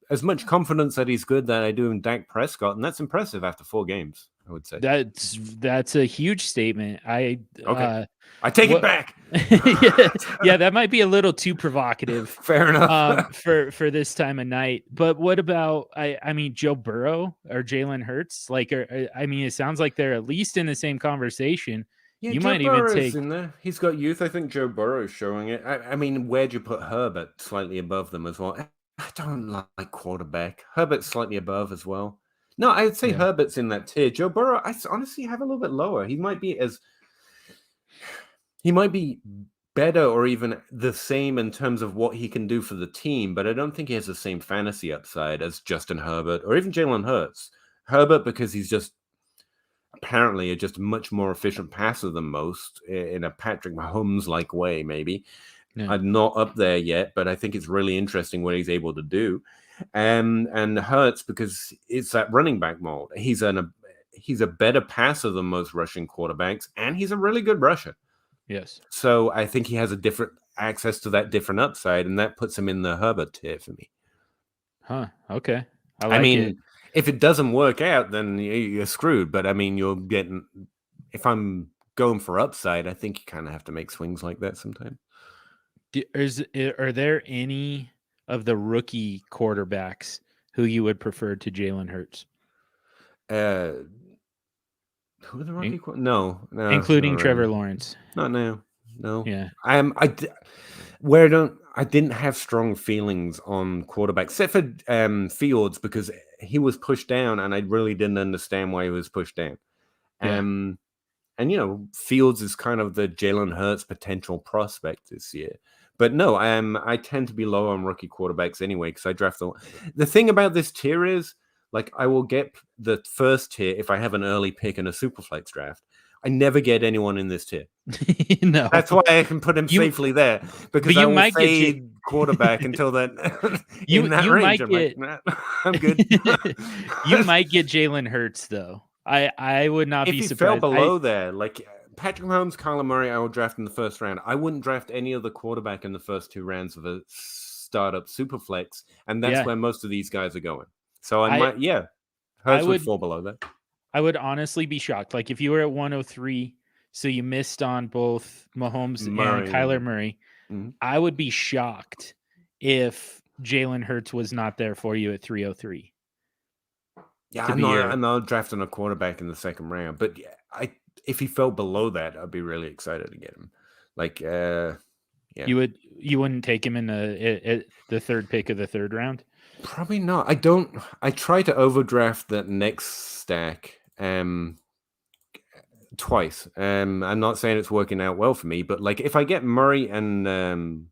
as much confidence that he's good that I do in Dak Prescott, and that's impressive after 4 games, I would say. That's a huge statement. I take it back. yeah, that might be a little too provocative. Fair enough. For this time of night. But what about I mean, Joe Burrow or Jalen Hurts? Like, it sounds like they're at least in the same conversation. Yeah, you might even take in there. He's got youth. I think Joe Burrow's showing it. I mean, where'd you put Herbert? Slightly above them as well. I don't like quarterback. Herbert's slightly above as well. No, I would say Herbert's in that tier. Joe Burrow, I honestly have a little bit lower. He might be better or even the same in terms of what he can do for the team, but I don't think he has the same fantasy upside as Justin Herbert or even Jalen Hurts. Herbert, because he's just apparently just a much more efficient passer than most in a Patrick Mahomes-like way, maybe. Yeah. I'm not up there yet, but I think it's really interesting what he's able to do. And Hurts, because it's that running back mold. He's a better passer than most rushing quarterbacks, and he's a really good rusher. Yes. So I think he has a different access to that different upside, and that puts him in the Herbert tier for me. Huh. Okay. I mean, if it doesn't work out, then you're screwed. But I mean, if I'm going for upside, I think you kind of have to make swings like that sometimes. Are there any of the rookie quarterbacks who you would prefer to Jalen Hurts? Who are the rookie? No, including Trevor Lawrence. Not now. No. Yeah. I didn't have strong feelings on quarterbacks, except for Fields, because he was pushed down, and I really didn't understand why he was pushed down. Yeah. And Fields is kind of the Jalen Hurts potential prospect this year. But no, I tend to be low on rookie quarterbacks anyway, because I draft the thing about this tier is, like, I will get the first tier if I have an early pick in a Superflex draft. I never get anyone in this tier. No, that's why I can put him safely there, because I will fade quarterback until that. I'm good. You might get Jalen Hurts though. I would not be surprised. If he fell below there, like Patrick Mahomes, Kyler Murray, I would draft in the first round. I wouldn't draft any other quarterback in the first 2 rounds of a startup Superflex, and that's where most of these guys are going. So Hurts would fall below that. I would honestly be shocked. Like, if you were at 103, so you missed on both Mahomes and Kyler Murray, I would be shocked if Jalen Hurts was not there for you at 303. Yeah, I'm not drafting a quarterback in the second round, but if he fell below that, I'd be really excited to get him. Like, yeah, you wouldn't take him in the third pick of the third round? Probably not. I try to overdraft that next stack twice. I'm not saying it's working out well for me, but like if I get Murray and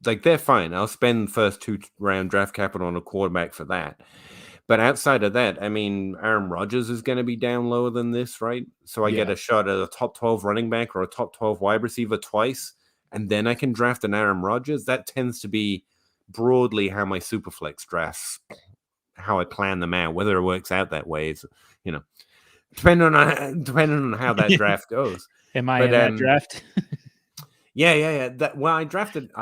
like they're fine. I'll spend first 2-round draft capital on a quarterback for that. But outside of that, I mean, Aaron Rodgers is going to be down lower than this, right? So I get a shot at a top 12 running back or a top 12 wide receiver twice, and then I can draft an Aaron Rodgers. That tends to be broadly how my Superflex drafts, how I plan them out. Whether it works out that way is, depending on how that draft goes. Am I in that draft? Yeah. I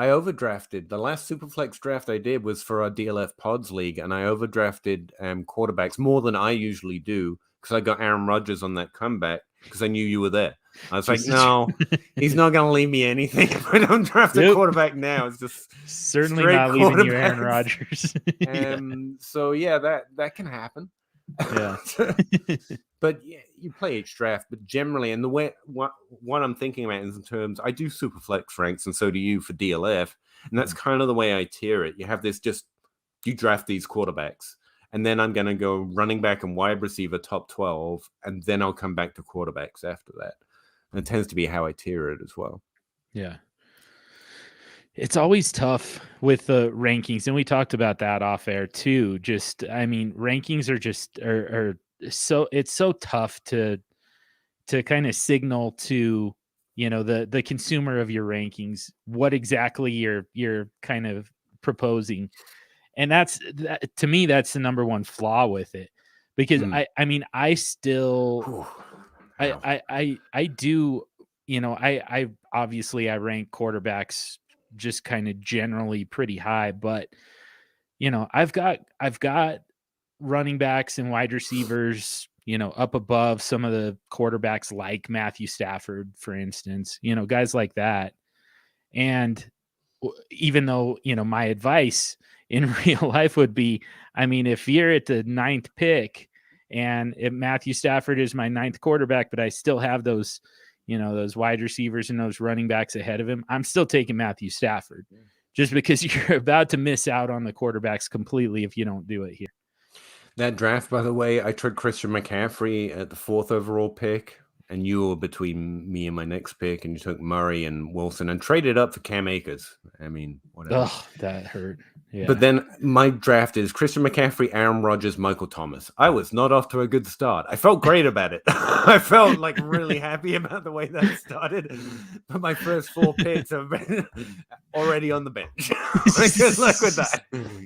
overdrafted. The last Superflex draft I did was for our DLF Pods League, and I overdrafted quarterbacks more than I usually do because I got Aaron Rodgers on that comeback because I knew you were there. I was like, no, he's not going to leave me anything if I don't draft a quarterback now. It's just certainly not leaving you Aaron Rodgers. So, yeah, that can happen. Yeah. But yeah, you play each draft, but generally, and the way what I'm thinking about is in terms, I do Superflex ranks, and so do you for DLF, and that's kind of the way I tier it. You have this you draft these quarterbacks, and then I'm going to go running back and wide receiver top 12, and then I'll come back to quarterbacks after that. And it tends to be how I tier it as well. Yeah. It's always tough with the rankings, and we talked about that off air too. Rankings are so it's so tough to kind of signal to the consumer of your rankings what exactly you're kind of proposing, and that to me that's the number one flaw with it, because I still I do I obviously I rank quarterbacks just kind of generally pretty high, but I've got running backs and wide receivers, up above some of the quarterbacks like Matthew Stafford, for instance, guys like that. And even though, my advice in real life would be, if you're at the 9th pick and if Matthew Stafford is my 9th quarterback, but I still have those, those wide receivers and those running backs ahead of him, I'm still taking Matthew Stafford just because you're about to miss out on the quarterbacks completely if you don't do it here. That draft, by the way, I took Christian McCaffrey at the 4th overall pick, and you were between me and my next pick, and you took Murray and Wilson and traded up for Cam Akers. Whatever. Oh, that hurt. Yeah. But then my draft is Christian McCaffrey, Aaron Rodgers, Michael Thomas. I was not off to a good start. I felt great about it. I felt like really happy about the way that started. But my first 4 picks have been already on the bench. Good luck with that.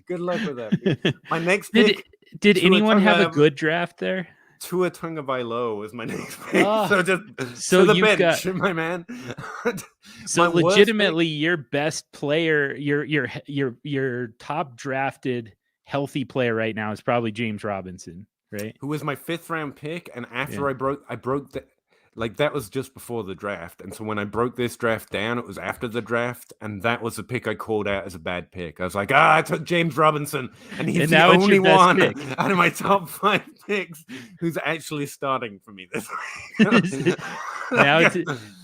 Good luck with that. My next pick. Did anyone have a good draft there? Tua Tagovailoa was my next pick. So to the you've bench, got, my man. So legitimately, your best player, your top drafted healthy player right now is probably James Robinson, right? Who was my 5th round pick, and after I broke the. Like, that was just before the draft. And so when I broke this draft down, it was after the draft. And that was the pick I called out as a bad pick. I was like, I took James Robinson. And he's the only one out of my top 5 picks who's actually starting for me this week. Now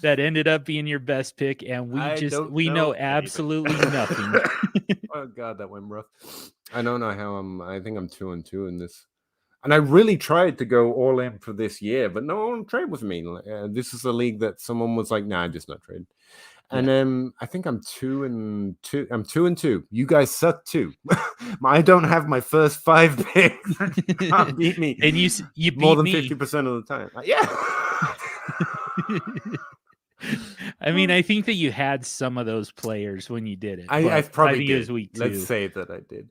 that ended up being your best pick. And we know absolutely nothing. Oh, God, that went rough. I don't know how I think I'm 2-2 in this. And I really tried to go all in for this year, but no one trade with me. This is a league that someone was like, "Nah, I'm just not trading." And I think I'm 2-2. I'm 2-2. You guys suck too. I don't have my first 5 picks. You can't beat me. And you beat more than me 50% of the time. Yeah. I think that you had some of those players when you did it. I probably did. It was week 2. Let's say that I did.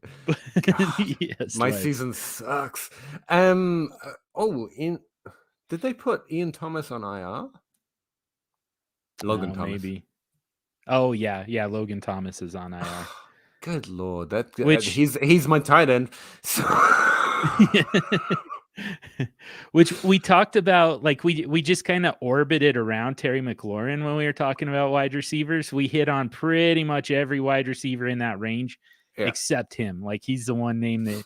Yes, my season sucks. Did they put Ian Thomas on IR? Logan Thomas. Maybe. Oh yeah, Logan Thomas is on IR. Good Lord, he's my tight end. So... Which we talked about, like we just kind of orbited around Terry McLaurin when we were talking about wide receivers. We hit on pretty much every wide receiver in that range except him. Like, he's the one name that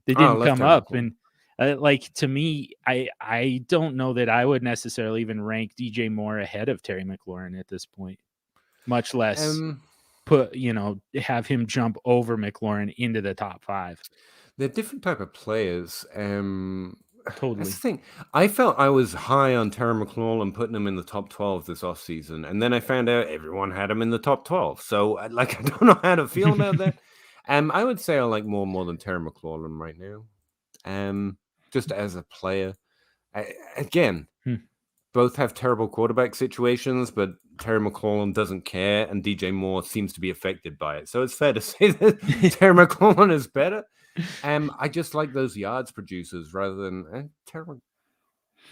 didn't come up. And Like, to me, I don't know that I would necessarily even rank DJ Moore ahead of Terry McLaurin at this point, much less have him jump over McLaurin into the top 5. They're different type of players. Totally. That's the thing. I felt I was high on Terry McLaurin, putting him in the top 12 this offseason, and then I found out everyone had him in the top 12. So, I don't know how to feel about that. I would say I like more than Terry McLaurin right now. Just as a player. Both have terrible quarterback situations, but Terry McLaurin doesn't care, and DJ Moore seems to be affected by it. So it's fair to say that Terry McLaurin is better. I just like those yards producers rather than Terry.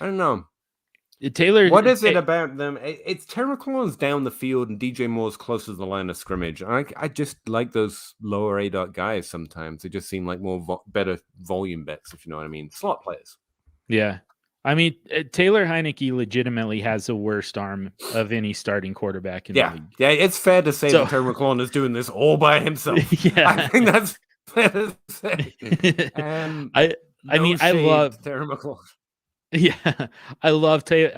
I don't know. Taylor, what is it about them? It's Terry McLaurin's down the field and DJ Moore's close to the line of scrimmage. I just like those lower A guys sometimes. They just seem like better volume bets, if you know what I mean. Slot players. Yeah. I mean, Taylor Heineke legitimately has the worst arm of any starting quarterback in the league. Yeah, it's fair to say that Terry McLaurin is doing this all by himself. Yeah. I think that's fair to say. I love Terry McLaurin. Yeah, I love Taylor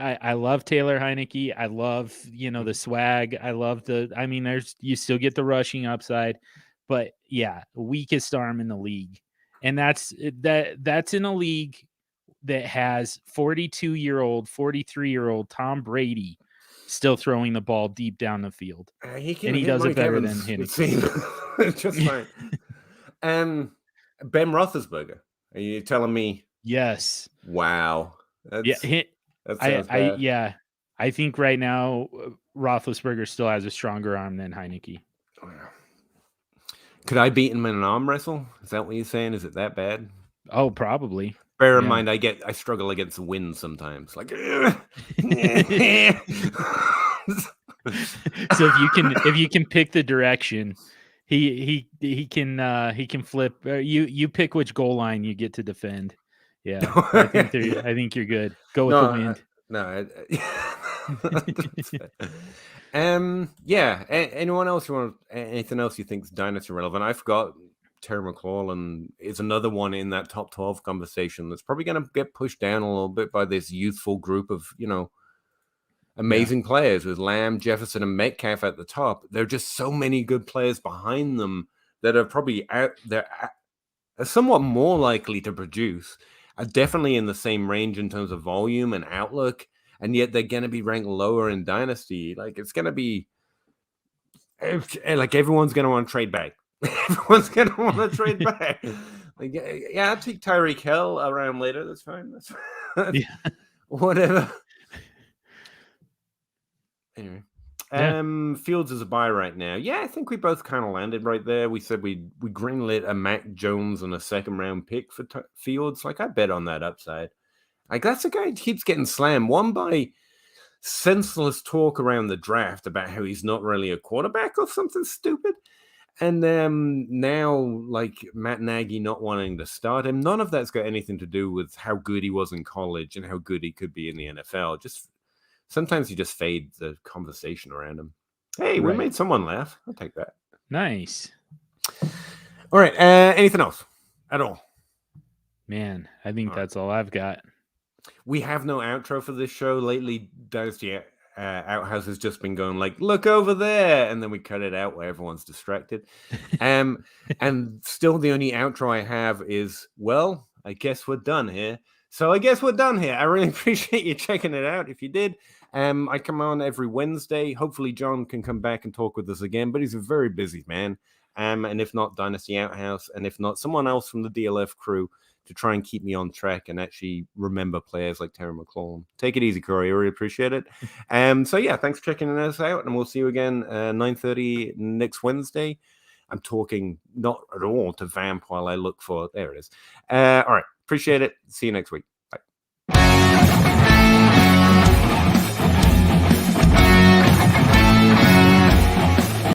Heineke. I love, the swag. I love you still get the rushing upside, but yeah, weakest arm in the league. And that's in a league that has 42-year-old, 43-year-old Tom Brady still throwing the ball deep down the field. And he does it better than Heineke. Just fine. Ben Roethlisberger. Are you telling me? Yes. Wow. I think right now Roethlisberger still has a stronger arm than Heineke. Could I beat him in an arm wrestle? Is that what you're saying? Is it that bad? Oh, probably. Bear in mind, I struggle against the wind sometimes. Like, so if you can pick the direction, he can flip. You pick which goal line you get to defend. Yeah, I think you're good. Go with the wind. Yeah. Anyone else anything else you think's dynasty relevant? I forgot. Terry McLaurin is another one in that top 12 conversation that's probably going to get pushed down a little bit by this youthful group of, amazing players with Lamb, Jefferson, and Metcalf at the top. There are just so many good players behind them that are probably are somewhat more likely to produce, are definitely in the same range in terms of volume and outlook, and yet they're going to be ranked lower in Dynasty. Like, it's going to be like everyone's going to want to trade back. Everyone's going to want to trade back. Like, yeah, I'll take Tyreek Hill around later. That's fine. That's fine. Yeah. Whatever. Anyway. Fields is a buy right now. Yeah, I think we both kind of landed right there. We said we greenlit a Mac Jones and a second round pick for Fields. Like, I bet on that upside. Like, that's a guy who keeps getting slammed. One by senseless talk around the draft about how he's not really a quarterback or something stupid. And now, like, Matt Nagy not wanting to start him, none of that's got anything to do with how good he was in college and how good he could be in the NFL. Just sometimes you just fade the conversation around him. Hey, we made someone laugh. I'll take that. Nice. All right. Anything else at all? Man, I think that's all I've got. We have no outro for this show lately. Dynasty Outhouse has just been going like, look over there, and then we cut it out where everyone's distracted. And still the only outro I have is, well, I guess we're done here. So I guess we're done here. I really appreciate you checking it out. If you did, I come on every Wednesday. Hopefully John can come back and talk with us again, but he's a very busy man. And if not, Dynasty Outhouse, and if not, someone else from the DLF crew to try and keep me on track and actually remember players like Terry McLaurin. Take it easy, Corey. I really appreciate it. So yeah, thanks for checking us out, and we'll see you again 9:30 next Wednesday. I'm talking not at all to Vamp while I look for, there it is. All right. Appreciate it. See you next week.